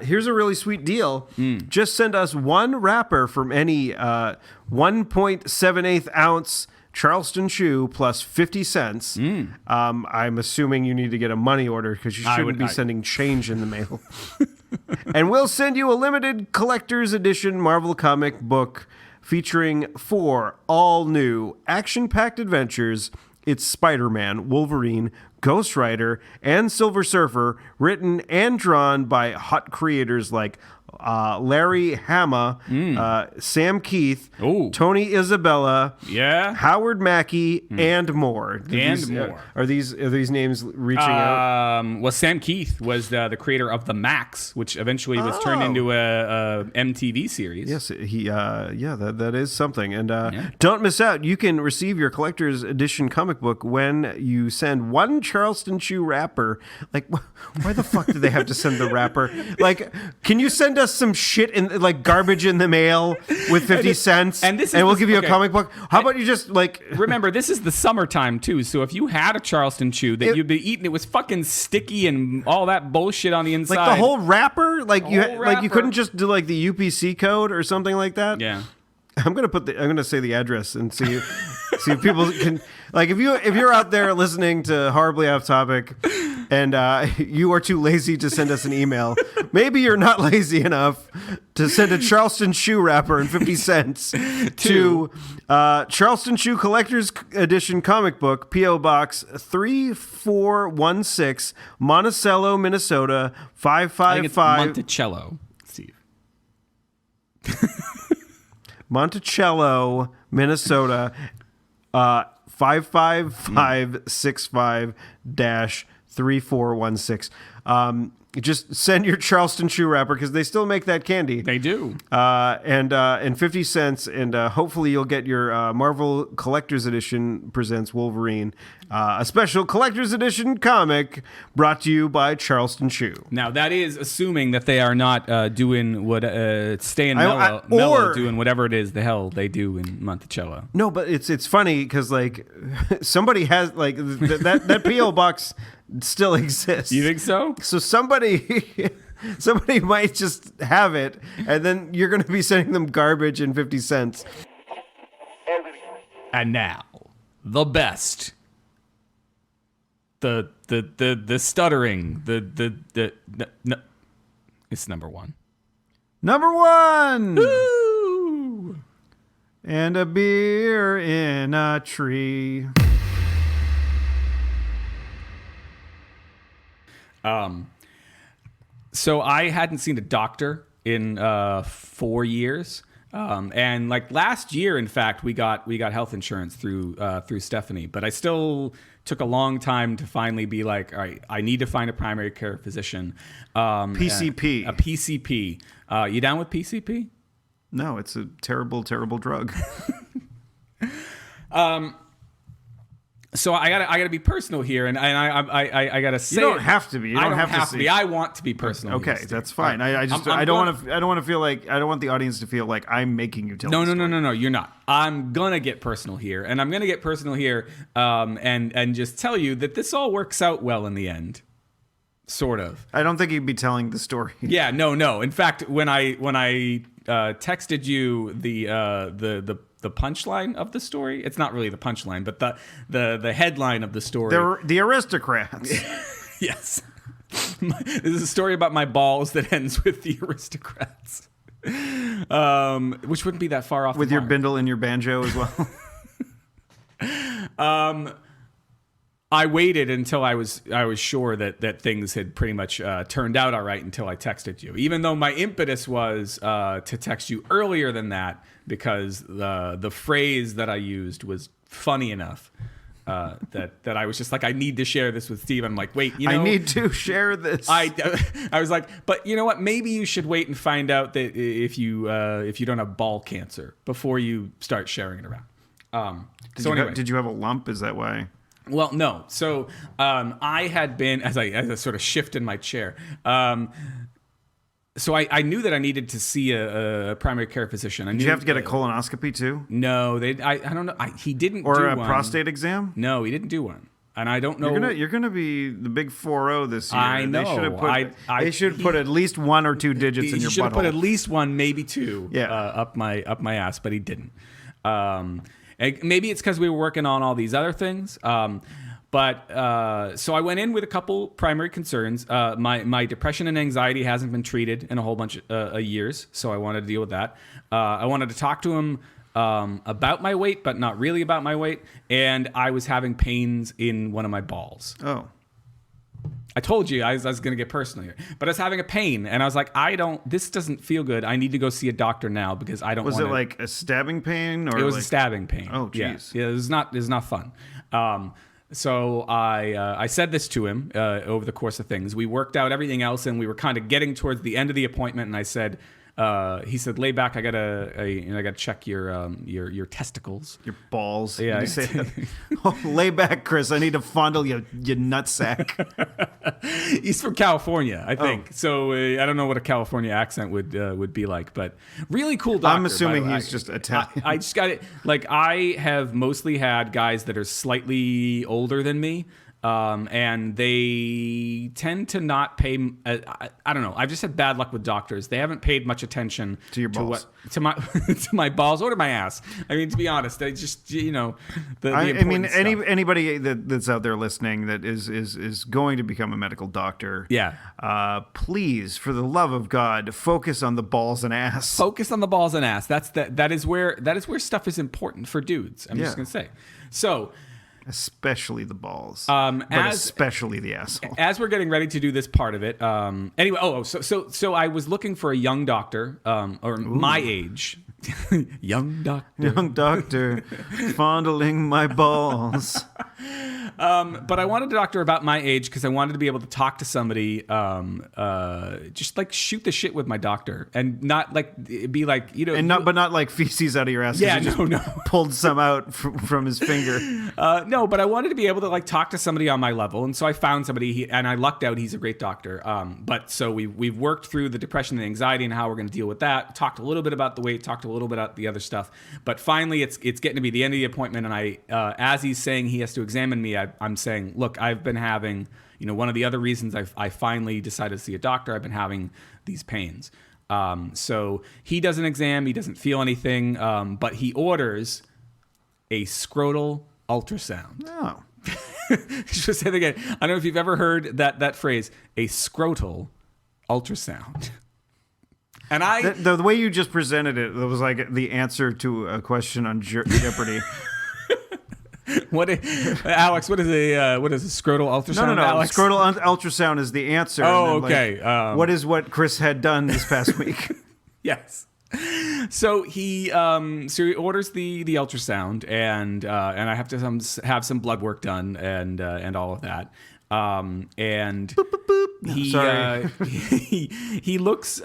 Here's a really sweet deal. Just send us one wrapper from any 1.78 ounce Charleston Chew plus 50 cents. I'm assuming you need to get a money order because you shouldn't be sending change in the mail. And we'll send you a limited collector's edition Marvel comic book featuring 4 all-new action-packed adventures. It's Spider-Man, Wolverine, Ghost Rider, and Silver Surfer, written and drawn by hot creators like Larry Hama, Sam Keith, Tony Isabella, Howard Mackey, and more. Are these names reaching out? Well, Sam Keith was the creator of the Max, which eventually was turned into a MTV series. Yes, that is something. And don't miss out. You can receive your collector's edition comic book when you send one Charleston Chew wrapper. Like, why the fuck do they have to send the wrapper? Like, can you send us some shit in like garbage in the mail with 50 cents and we'll give you a comic book? How about you just like remember, this is the summertime too, so if you had a Charleston Chew that you'd been eating, it was fucking sticky and all that bullshit on the inside. Like the whole wrapper? Like you couldn't just do like the UPC code or something like that? Yeah. I'm gonna say the address and see if people can, like, if you're out there listening to Horribly Off Topic and you are too lazy to send us an email, maybe you're not lazy enough to send a Charleston Chew wrapper and 50 cents to Charleston Chew Collector's Edition comic book, P.O. Box 3416, Monticello, Minnesota 555. Monticello, Steve. Monticello, Minnesota, 55565-3416. Just send your Charleston Chew wrapper because they still make that candy. They do. And 50 cents, and hopefully you'll get your Marvel Collector's Edition presents Wolverine A special collector's edition comic brought to you by Charleston Shoe. Now, that is assuming that they are not doing what staying mellow, doing whatever it is the hell they do in Monticello. No, but it's funny because like somebody has like that P.O. box still exists. You think so? So somebody might just have it, and then you're going to be sending them garbage and 50 cents. And now, the best. The stuttering, no, it's number one. Number one! Woo! And a beer in a tree. So I hadn't seen a doctor in 4 years. And like last year, in fact, we got health insurance through Stephanie, but I still took a long time to finally be like, all right, I need to find a primary care physician. PCP. A PCP. You down with PCP? No, it's a terrible, terrible drug. So I gotta be personal here, and I gotta say you don't have to be. You don't have to be. I want to be personal. Okay, here, that's fine. I don't want to feel like I don't want the audience to feel like I'm making you tell. No. You're not. I'm gonna get personal here, and I'm gonna get personal here, and just tell you that this all works out well in the end. Sort of. I don't think you'd be telling the story. Yeah, no. In fact, when I texted you the punchline of the story, it's not really the punchline, but the headline of the story. They're the aristocrats. Yes. This is a story about my balls that ends with the aristocrats. Which wouldn't be that far off. With your bindle and your banjo as well. I waited until I was sure that things had pretty much turned out all right until I texted you. Even though my impetus was to text you earlier than that, because the phrase that I used was funny enough that I was just like, I need to share this with Steve. I'm like, wait, I need to share this. I was like, but you know what? Maybe you should wait and find out that if you don't have ball cancer before you start sharing it around. Did you have a lump? Is that why? Well, no. So I had been, as I sort of shift in my chair. So I knew that I needed to see a primary care physician. Did you have to get a colonoscopy too? No, I don't know. He didn't or do a one. prostate exam? No, he didn't do one. And I don't know. You're gonna be the big 4-0 this year. I know. They should put at least 1 or 2 digits in your butthole. He should have put at least 1, maybe 2, yeah. Up my ass, but he didn't. Maybe it's because we were working on all these other things. But so I went in with a couple primary concerns. My depression and anxiety hasn't been treated in a whole bunch of years, so I wanted to deal with that. I wanted to talk to him about my weight, but not really about my weight. And I was having pains in one of my balls. Oh. I told you I was going to get personal here, but I was having a pain, and I was like, this doesn't feel good. I need to go see a doctor now because I don't want to. Was it like a stabbing pain? Or it was a stabbing pain. Oh, jeez. Yeah, it was not fun. So I said this to him over the course of things. We worked out everything else, and we were kind of getting towards the end of the appointment, and I said, he said, lay back. I gotta check your testicles, your balls. Yeah, you say that? Oh, lay back, Chris. I need to fondle you nutsack. He's from California, I think. Oh. So I don't know what a California accent would be like, but really cool doctor. I'm assuming he's just Italian. I just got it. Like, I have mostly had guys that are slightly older than me. And they tend to not pay. I don't know. I've just had bad luck with doctors. They haven't paid much attention to your balls, to my balls, or to my ass. I mean, to be honest, they just the I mean, stuff. Anybody that's out there listening that is going to become a medical doctor. Yeah. Please, for the love of God, focus on the balls and ass. Focus on the balls and ass. That is where stuff is important for dudes. I'm just gonna say. So. Especially the balls, especially the asshole. As we're getting ready to do this part of it, anyway. So I was looking for a young doctor, or my age. Young doctor. Young doctor, fondling my balls. But I wanted a doctor about my age because I wanted to be able to talk to somebody, just like shoot the shit with my doctor and not like be like, you know, And not, but not like feces out of your ass. 'Cause Yeah, you just no. pulled some out from his finger. No, but I wanted to be able to like talk to somebody on my level, and so I found somebody, and I lucked out. He's a great doctor. But so we've worked through the depression and anxiety and how we're going to deal with that. Talked a little bit about the weight, talked a little bit about the other stuff. But finally, it's getting to be the end of the appointment, and I, as he's saying he has to examine me, I'm saying, look, I've been having, you know, one of the other reasons I finally decided to see a doctor, I've been having these pains. So he does an exam, he doesn't feel anything, but he orders a scrotal ultrasound. Oh. Just say it again. I don't know if you've ever heard that phrase, a scrotal ultrasound. And The way you just presented it was like the answer to a question on Jeopardy. Alex, what is a scrotal ultrasound? No. Alex? Scrotal ultrasound is the answer. Oh, and then, okay. What is what Chris had done this past week? Yes. So he orders the ultrasound, and I have to have some blood work done and all of that. And Boop, boop, boop. No, he looks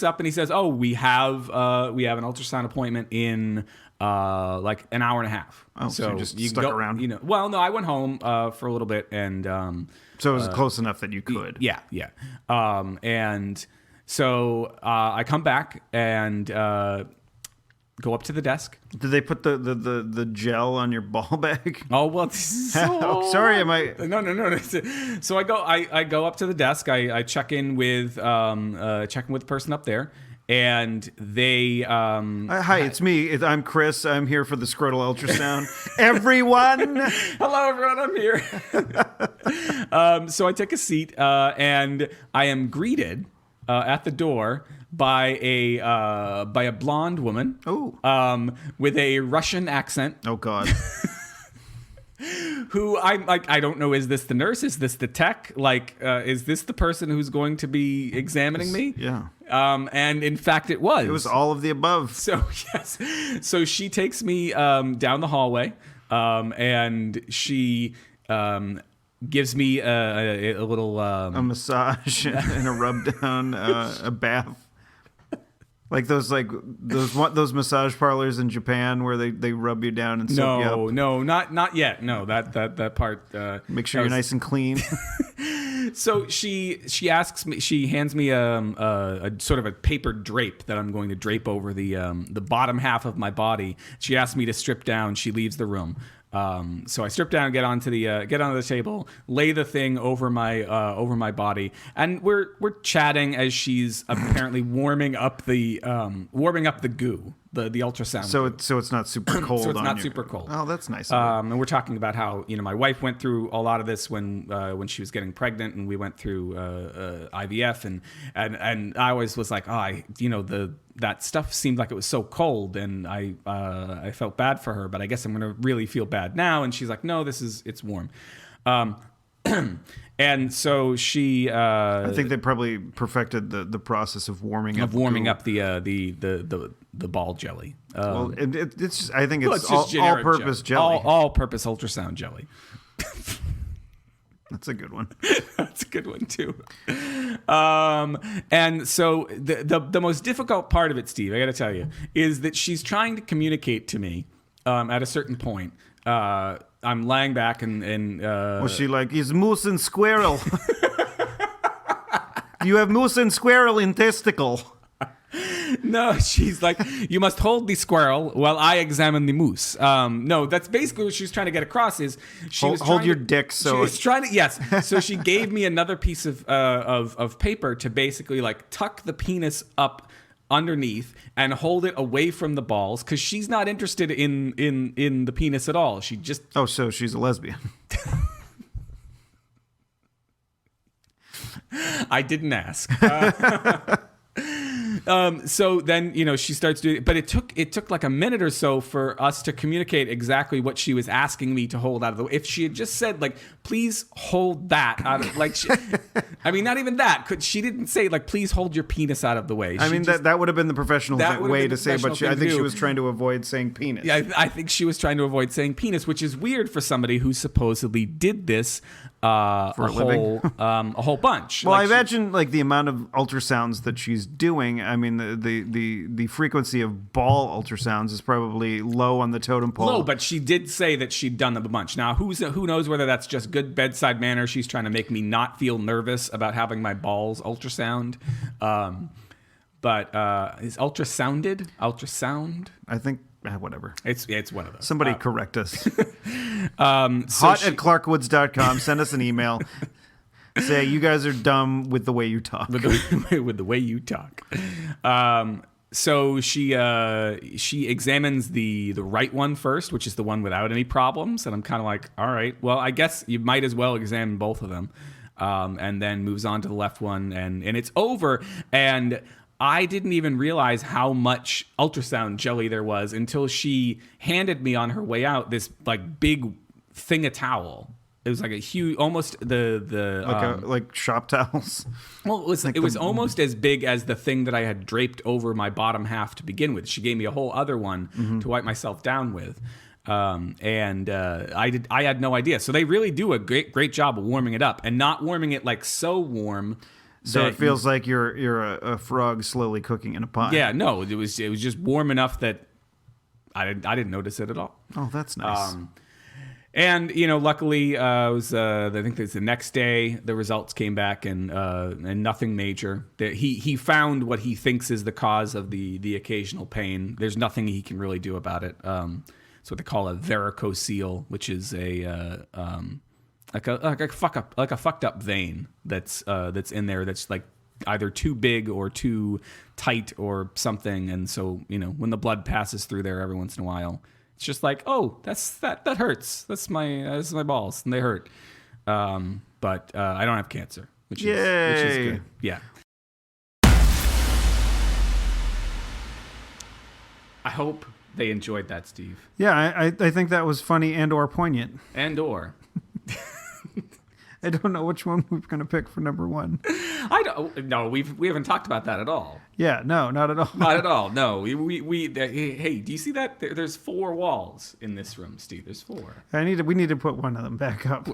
up and he says, "Oh, we have an ultrasound appointment in like an hour and a half." Oh, so you just stuck around. You know, well, no, I went home for a little bit, and so it was close enough that you could. Yeah. And so I come back and go up to the desk. Did they put the gel on your ball bag? Oh well, Oh, sorry, am I? No. So I go up to the desk. I check in with the person up there, and they Hi, it's me. I'm Chris. I'm here for the scrotal ultrasound. Everyone. Hello, everyone. I'm here. So I take a seat, and I am greeted at the door by a blonde woman. Oh. With a Russian accent. Oh God. Who I'm like, I don't know. Is this the nurse? Is this the tech? Like, is this the person who's going to be examining me? Yeah. And in fact, it was. It was all of the above. So yes. So she takes me down the hallway, and she gives me a little A massage and a rub down, a bath. Like those massage parlors in Japan where they rub you down and soak you up. No, not yet. No, that part. Make sure you're nice and clean. So she hands me a sort of a paper drape that I'm going to drape over the bottom half of my body. She asks me to strip down. She leaves the room. So I strip down, get onto the table, lay the thing over my body, and we're chatting as she's apparently warming up the goo, the ultrasound. So it's not super cold. So it's on not you. super cold. Oh, that's nice. And we're talking about how, you know, my wife went through a lot of this when she was getting pregnant, and we went through IVF, and I always was like, that stuff seemed like it was so cold, and I felt bad for her, but I guess I'm gonna really feel bad now. And she's like, no, it's warm. And so she, I think they probably perfected the process of warming up the ball jelly. Well, it's I think it's just generic all-purpose jelly. All-purpose ultrasound jelly. That's a good one. That's a good one too. And so the most difficult part of it, Steve, I got to tell you, is that she's trying to communicate to me at a certain point. I'm lying back and Was she like, is moose and squirrel? You have moose and squirrel in testicle. No, she's like, you must hold the squirrel while I examine the moose. No, that's basically what she was trying to get across. Is she was hold trying your to, dick She so was trying to, yes. So she gave me another piece of paper to basically like tuck the penis up underneath and hold it away from the balls, because she's not interested in the penis at all. She just so she's a lesbian. I didn't ask. So then, you know, she starts doing it, but it took like a minute or so for us to communicate exactly what she was asking me to hold out of the way. If she had just said like, please hold that out of, like, I mean, not even that. She didn't say, like, please hold your penis out of the way. I mean, that would have been the professional way to say, but I think she was trying to avoid saying penis. Yeah, I think she was trying to avoid saying penis, which is weird for somebody who supposedly did this for a living. A whole bunch. Well, like I imagine like the amount of ultrasounds that she's doing. I mean, the frequency of ball ultrasounds is probably low on the totem pole. low, but she did say that she'd done them a bunch. Now, who knows whether that's just good bedside manner? She's trying to make me not feel nervous about having my balls ultrasound. But is ultrasound? I think whatever. It's one of those. Somebody correct us. So Hot at clarkwoods.com. Send us an email. Say you guys are dumb with the way you talk. with the way you talk. So she examines the right one first, which is the one without any problems, and I'm kind of like, all right, well, I guess you might as well examine both of them, and then moves on to the left one, and it's over. And I didn't even realize how much ultrasound jelly there was until she handed me on her way out this like big thing of towel. It was like a huge, almost like shop towels. Well, it was almost as big as the thing that I had draped over my bottom half to begin with. She gave me a whole other one to wipe myself down with, and I had no idea. So they really do a great job of warming it up and not warming it like so warm. So it feels like you're a frog slowly cooking in a pot. Yeah, no, it was just warm enough that I didn't notice it at all. Oh, that's nice. And luckily, I think it's the next day. The results came back, and nothing major. He found what he thinks is the cause of the occasional pain. There's nothing he can really do about it. It's what they call a varicocele, which is a fucked up vein that's in there that's like either too big or too tight or something. And so when the blood passes through there every once in a while, it's just like, oh, that hurts. That's my balls, and they hurt. But I don't have cancer, which is good. Yeah. I hope they enjoyed that, Steve. Yeah, I think that was funny and or poignant. And or. I don't know which one we're going to pick for number one. I don't. No, we haven't talked about that at all. Yeah, no, not at all. Not at all. No, hey, do you see that? There's 4 walls in this room, Steve. There's 4. We need to put one of them back up.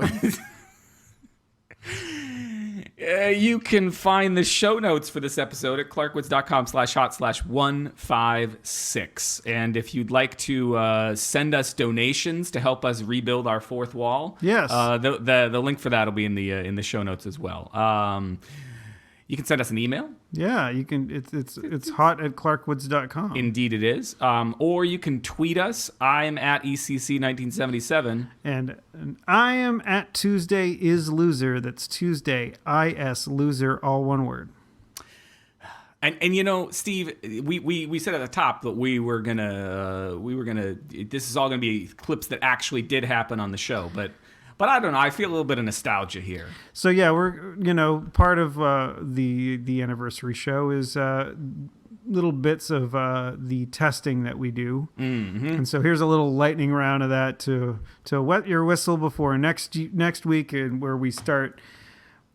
You can find the show notes for this episode at clarkwoods.com/hot/156. And if you'd like to send us donations to help us rebuild our 4th wall, yes, the link for that will be in the show notes as well. You can send us an email. Yeah, you can. It's hot at clarkwoods.com. Indeed it is. Or you can tweet us. I'm at ECC1977. And I am at Tuesday is Loser. That's Tuesday, IS Loser, all one word. And Steve, we said at the top that we were gonna this is all gonna be clips that actually did happen on the show, but I don't know. I feel a little bit of nostalgia here. So yeah, we're part of the anniversary show is little bits of the testing that we do, and so here's a little lightning round of that to wet your whistle before next week, and where we start.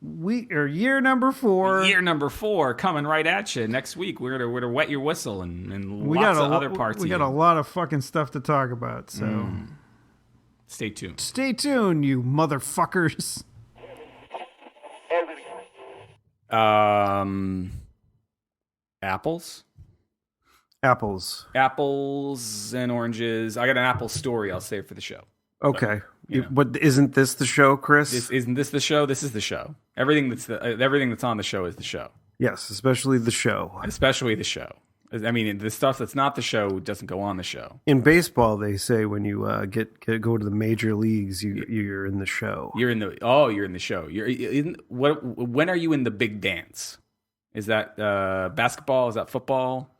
Year number 4. Year number 4 coming right at you next week. We're gonna wet your whistle and lots of other parts. We got a lot of fucking stuff to talk about. So. Stay tuned. Stay tuned, you motherfuckers. Apples and oranges. I got an apple story I'll save for the show. Okay. But isn't this the show, Chris? Isn't this the show? This is the show. Everything that's on the show is the show. Yes, especially the show. Especially the show. I mean, the stuff that's not the show doesn't go on the show. In baseball, they say when you go to the major leagues, you're in the show. You're in the show. When are you in the big dance? Is that basketball? Is that football?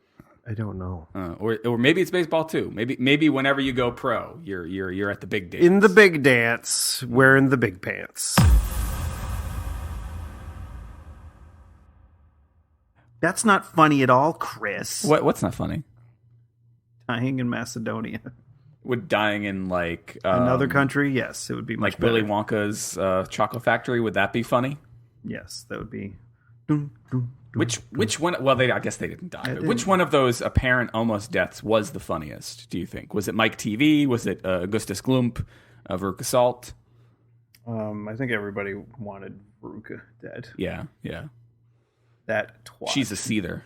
I don't know. Or maybe it's baseball too. Maybe whenever you go pro, you're at the big dance. In the big dance, wearing the big pants. That's not funny at all, Chris. What's not funny? Dying in Macedonia. Would dying in like Another country, yes, it would be much like Willy better. Wonka's chocolate factory, would that be funny? Yes, that would be. Which one? Well, I guess they didn't die. But which one of those apparent almost deaths was the funniest? Do you think? Was it Mike TV? Was it Augustus Gloop, Veruca Salt? I think everybody wanted Veruca dead. Yeah. That twat. She's a seether.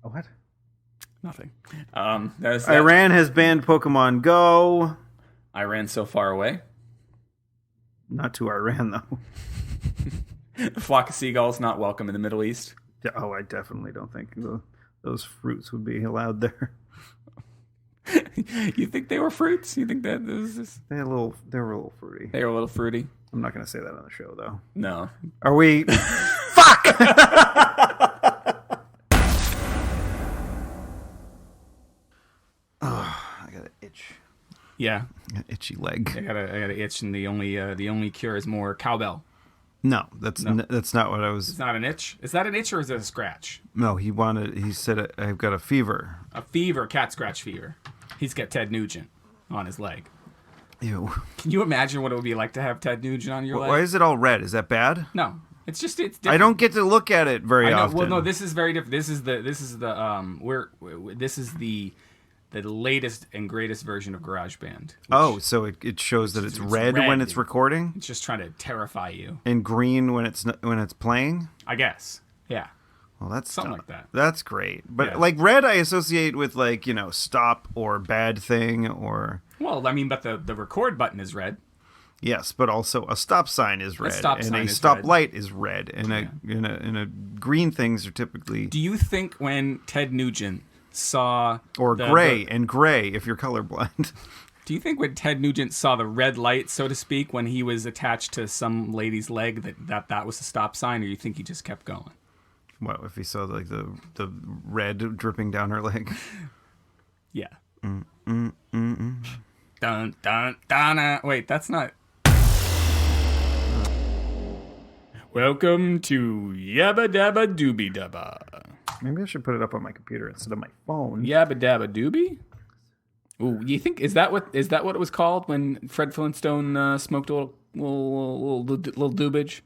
Oh, what? Nothing. That. Iran has banned Pokemon Go. Iran so far away. Not to Iran though. The flock of seagulls not welcome in the Middle East. Oh, I definitely don't think those fruits would be allowed there. You think they were fruits? You think that this is... They were a little fruity. They were a little fruity. I'm not going to say that on the show though. No. Are we? Fuck! Oh, I got an itch. Yeah. An itchy leg. I got a itch, and the only cure is more cowbell. No, that's not what I was. It's not an itch. Is that an itch or is it a scratch? No, he said I've got a fever. A fever, cat scratch fever. He's got Ted Nugent on his leg. Ew. Can you imagine what it would be like to have Ted Nugent on your leg? Why is it all red? Is that bad? No, it's different. I don't get to look at it very often. Well, no, this is very different. This is the latest and greatest version of GarageBand. Oh, so it shows that it's red when it's recording? It's just trying to terrify you. And green when it's playing? I guess. Yeah. Well, that's something like that. That's great. But Yeah. like red I associate with like, stop or bad thing or Well, I mean, but the record button is red. yes, but also a stop sign is red stop and sign a is stop red. light is red and a green things are typically Do you think when Ted Nugent saw or gray and gray if you're colorblind. Do you think when Ted Nugent saw the red light, so to speak, when he was attached to some lady's leg, that was a stop sign, or you think he just kept going? What if he saw like the red dripping down her leg? Yeah. Dun dun dun. Wait, that's not. Welcome to Yabba Dabba Doobie Dabba. Maybe I should put it up on my computer instead of my phone. Yabba Dabba Doobie. Ooh, you think is that what it was called when Fred Flintstone smoked a little doobage?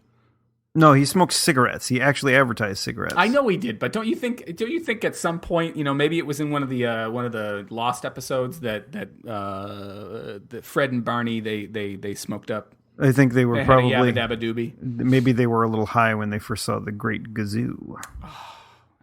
No, he smoked cigarettes. He actually advertised cigarettes. I know he did, but don't you think at some point, maybe it was in one of the Lost episodes that Fred and Barney they smoked up. I think they were They probably had a Yabba Dabba Doobie. maybe they were a little high when they first saw the Great Gazoo.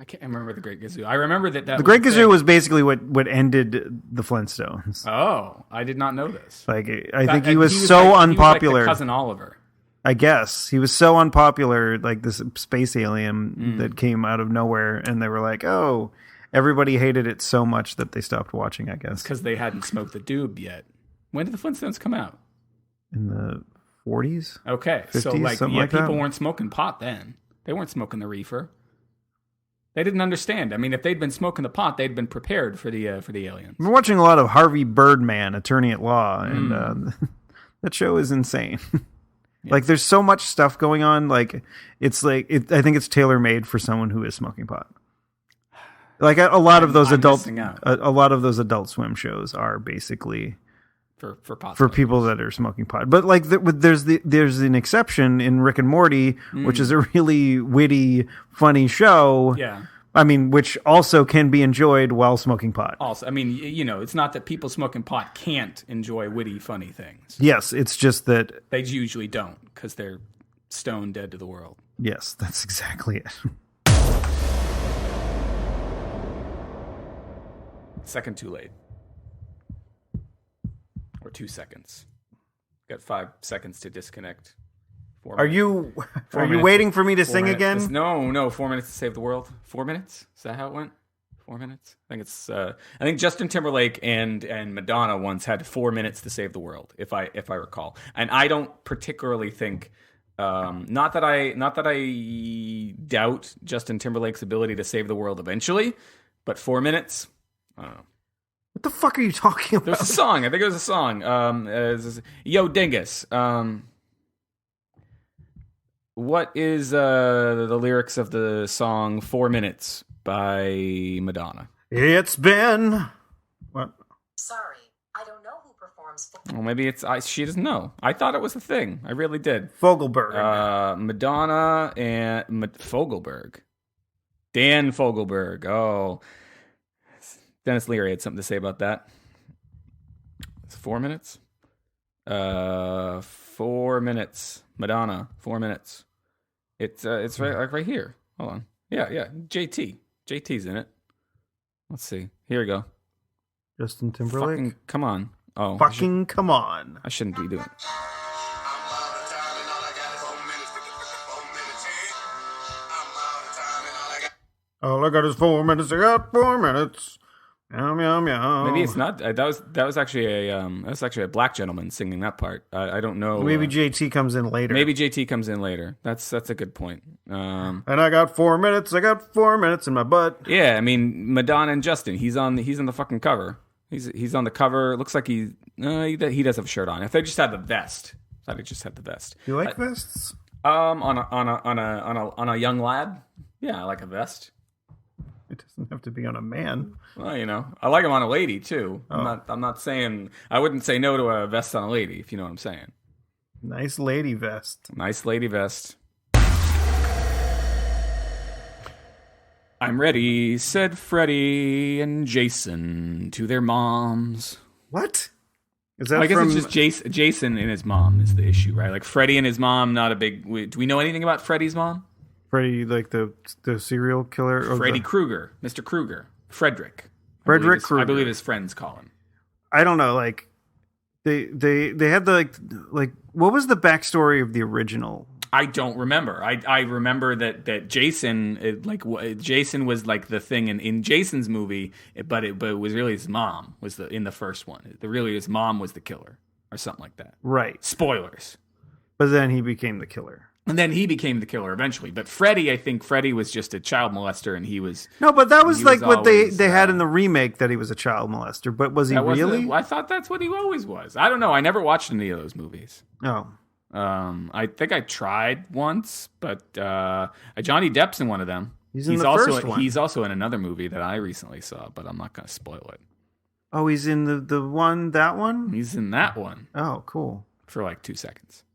I can't remember the Great Gazoo. I remember that The Great Gazoo was basically what ended the Flintstones. Oh, I did not know this. Like I think he was so He was unpopular. like the Cousin Oliver. I guess he was so unpopular, like this space alien that came out of nowhere, and they were like, "Oh, everybody hated it so much that they stopped watching." I guess Because they hadn't smoked the doob yet. When did the Flintstones come out? in the 40s. Okay, 50s, so like something like that? people weren't smoking pot then. They weren't smoking the reefer. They didn't understand. I mean, if they'd been smoking the pot, they'd been prepared for the aliens. We're watching a lot of Harvey Birdman, Attorney at Law, and that show is insane. Like, there's so much stuff going on. Like, it's like I think it's tailor made for someone who is smoking pot. Like a lot of those I'm adult, missing out. a lot of those Adult Swim shows are basically For pot for smokers. people that are smoking pot. But like, there's an exception in Rick and Morty, which is a really witty, funny show. Yeah. I mean, which also can be enjoyed while smoking pot. Also, I mean, it's not that people smoking pot can't enjoy witty, funny things. Yes, it's just that. They usually don't because they're stone dead to the world. Yes, that's exactly it. Second too late. Or 2 seconds. Got 5 seconds to disconnect. 4 Are minutes. you 4 are you minutes. waiting for me to 4 sing minutes. again? No, 4 minutes to save the world. 4 minutes? Is that how it went? 4 minutes? I think it's. I think Justin Timberlake and Madonna once had 4 minutes to save the world, if I recall. And I don't particularly think. Not that I doubt Justin Timberlake's ability to save the world eventually, but 4 minutes. I don't know. What the fuck are you talking about? There's a song. I think it was a song. Yo, Dingus. What is the lyrics of the song 4 Minutes by Madonna? It's been what? Sorry, I don't know who Well, maybe she doesn't know. I thought it was a thing. I really did. Fogelberg. Madonna and Fogelberg. Dan Fogelberg. Oh. Dennis Leary had something to say about that. It's 4 minutes. 4 minutes. Madonna. 4 minutes. It's right here. Hold on. Yeah. JT's in it. Let's see. Here we go. Justin Timberlake. Fucking come on. Oh. Come on. I shouldn't be doing it. All I got is 4 minutes. I got 4 minutes. Yum yum yum. Maybe it's not. That was actually a black gentleman singing that part. I don't know. Maybe JT comes in later. Maybe JT comes in later. That's a good point. And I got 4 minutes. I got 4 minutes in my butt. Yeah, I mean Madonna and Justin. He's on the fucking cover. He's on the cover. It looks like he does have a shirt on. If they just had the vest, I thought he just had the vest. You like vests? On a young lad. Yeah, I like a vest. It doesn't have to be on a man. Well, I like them on a lady too. Oh. I'm not saying I wouldn't say no to a vest on a lady, if you know what I'm saying. Nice lady vest. Nice lady vest. I'm ready, said Freddie and Jason to their moms. What? Is that I guess from... it's just Jason and his mom is the issue, right? Like Freddie and his mom, not a big... Do we know anything about Freddie's mom? Freddie, like the serial killer? Freddie Krueger. Mr. Krueger. Frederick. Krueger. I believe his friends call him. I don't know, like... They had the, like... What was the backstory of the original? I don't remember. I remember that Jason, Jason was like the thing in Jason's movie, but it was really his mom was in the first one. Really his mom was the killer or something like that. Right. Spoilers. But then he became the killer. And then he became the killer eventually. But Freddie, I think Freddie was just a child molester, and he was... No, but that was like what always, they had in the remake, that he was a child molester. But was he really? I thought that's what he always was. I don't know. I never watched any of those movies. Oh. I think I tried once, but Johnny Depp's in one of them. He's in the first one. He's also in another movie that I recently saw, but I'm not going to spoil it. Oh, he's in the one, that one? He's in that one. Oh, cool. For like 2 seconds.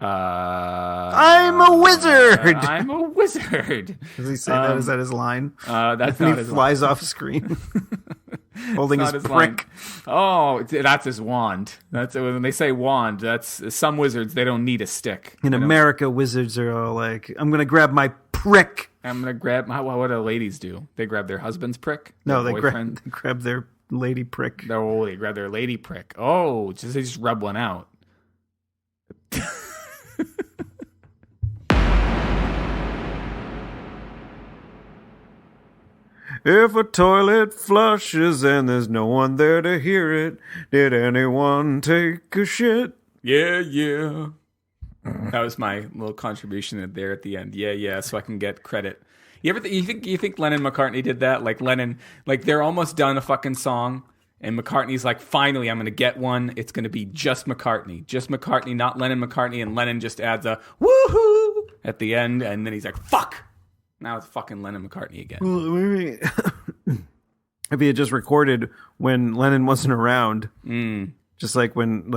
I'm a wizard. I'm a wizard. Does he say that? Is that his line? That's and not he his flies line. off screen, holding his prick. Line. Oh, that's his wand. That's when they say wand. That's some wizards. They don't need a stick. In America, wizards are all like, "I'm gonna grab my prick." I'm gonna grab what do ladies do? They grab their husband's prick. No, they grab their lady prick. They grab their lady prick. Oh, they just rub one out. If a toilet flushes and there's no one there to hear it, did anyone take a shit? Yeah. That was my little contribution there at the end. Yeah, so I can get credit. You think Lennon and McCartney did that? Like Lennon, like they're almost done a fucking song, and McCartney's like, finally, I'm gonna get one. It's gonna be just McCartney, not Lennon-McCartney, and Lennon just adds a woohoo at the end, and then he's like, fuck. Now it's fucking Lennon-McCartney again. Well, maybe if he had just recorded when Lennon wasn't around, just like when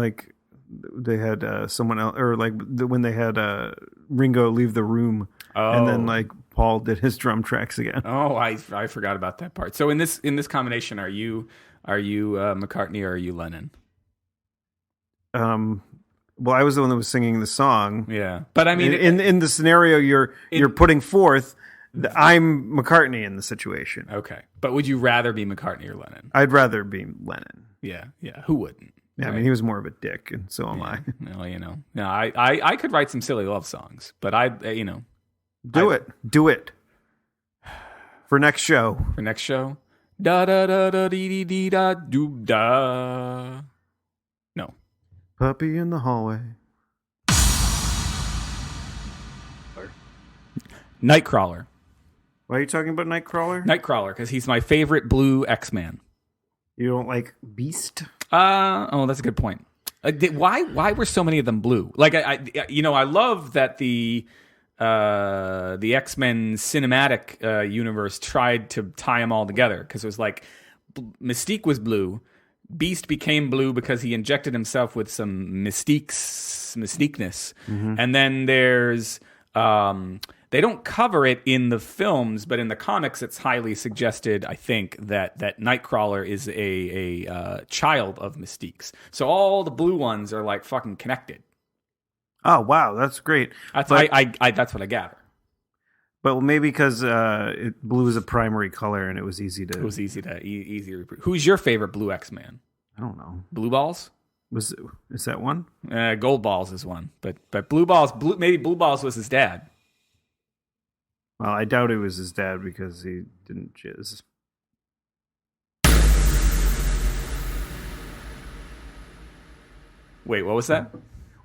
they had someone else, or like when they had Ringo leave the room, and then like Paul did his drum tracks again. Oh, I forgot about that part. So in this combination, are you McCartney or are you Lennon? Well, I was the one that was singing the song. Yeah, but I mean, in the scenario you're putting forth, I'm McCartney in the situation. Okay, but would you rather be McCartney or Lennon? I'd rather be Lennon. Yeah. Who wouldn't? Yeah, right? I mean, he was more of a dick, and so am I. Well, no, I could write some silly love songs, but do it for next show. Da da da da dee dee dee da doo da. No. Puppy in the hallway. Nightcrawler. Why are you talking about Nightcrawler? Nightcrawler, because he's my favorite blue X-Man. You don't like Beast? That's a good point. Why were so many of them blue? Like I love that the X-Men cinematic universe tried to tie them all together, because it was like Mystique was blue, Beast became blue because he injected himself with some mystiqueness. And then there's they don't cover it in the films, but in the comics, it's highly suggested, I think, that Nightcrawler is a child of Mystique's. So all the blue ones are like fucking connected. Oh wow, that's great. That's what I gather. But maybe because blue is a primary color and it was easy to. It was easy to Who's your favorite blue X-Man? I don't know. Blue Balls? Is that one? Gold Balls is one, but Blue Balls. Maybe Blue Balls was his dad. Well, I doubt it was his dad because he didn't jizz. Wait, what was that?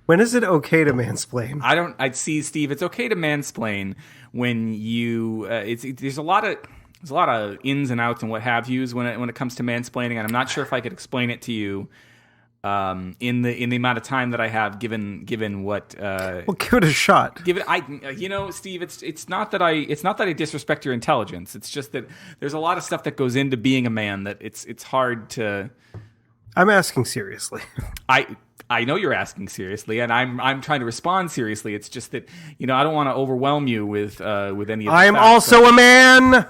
When is it okay to mansplain? I'd see, Steve. It's okay to mansplain when you. There's a lot of ins and outs and what have yous when it comes to mansplaining, and I'm not sure if I could explain it to you in the amount of time that I have, given what. Well, give it a shot. Steve. It's not that I disrespect your intelligence. It's just that there's a lot of stuff that goes into being a man that it's hard to. I'm asking seriously. I know you're asking seriously, and I'm trying to respond seriously. It's just that I don't want to overwhelm you with any. Of the I am facts, also a man.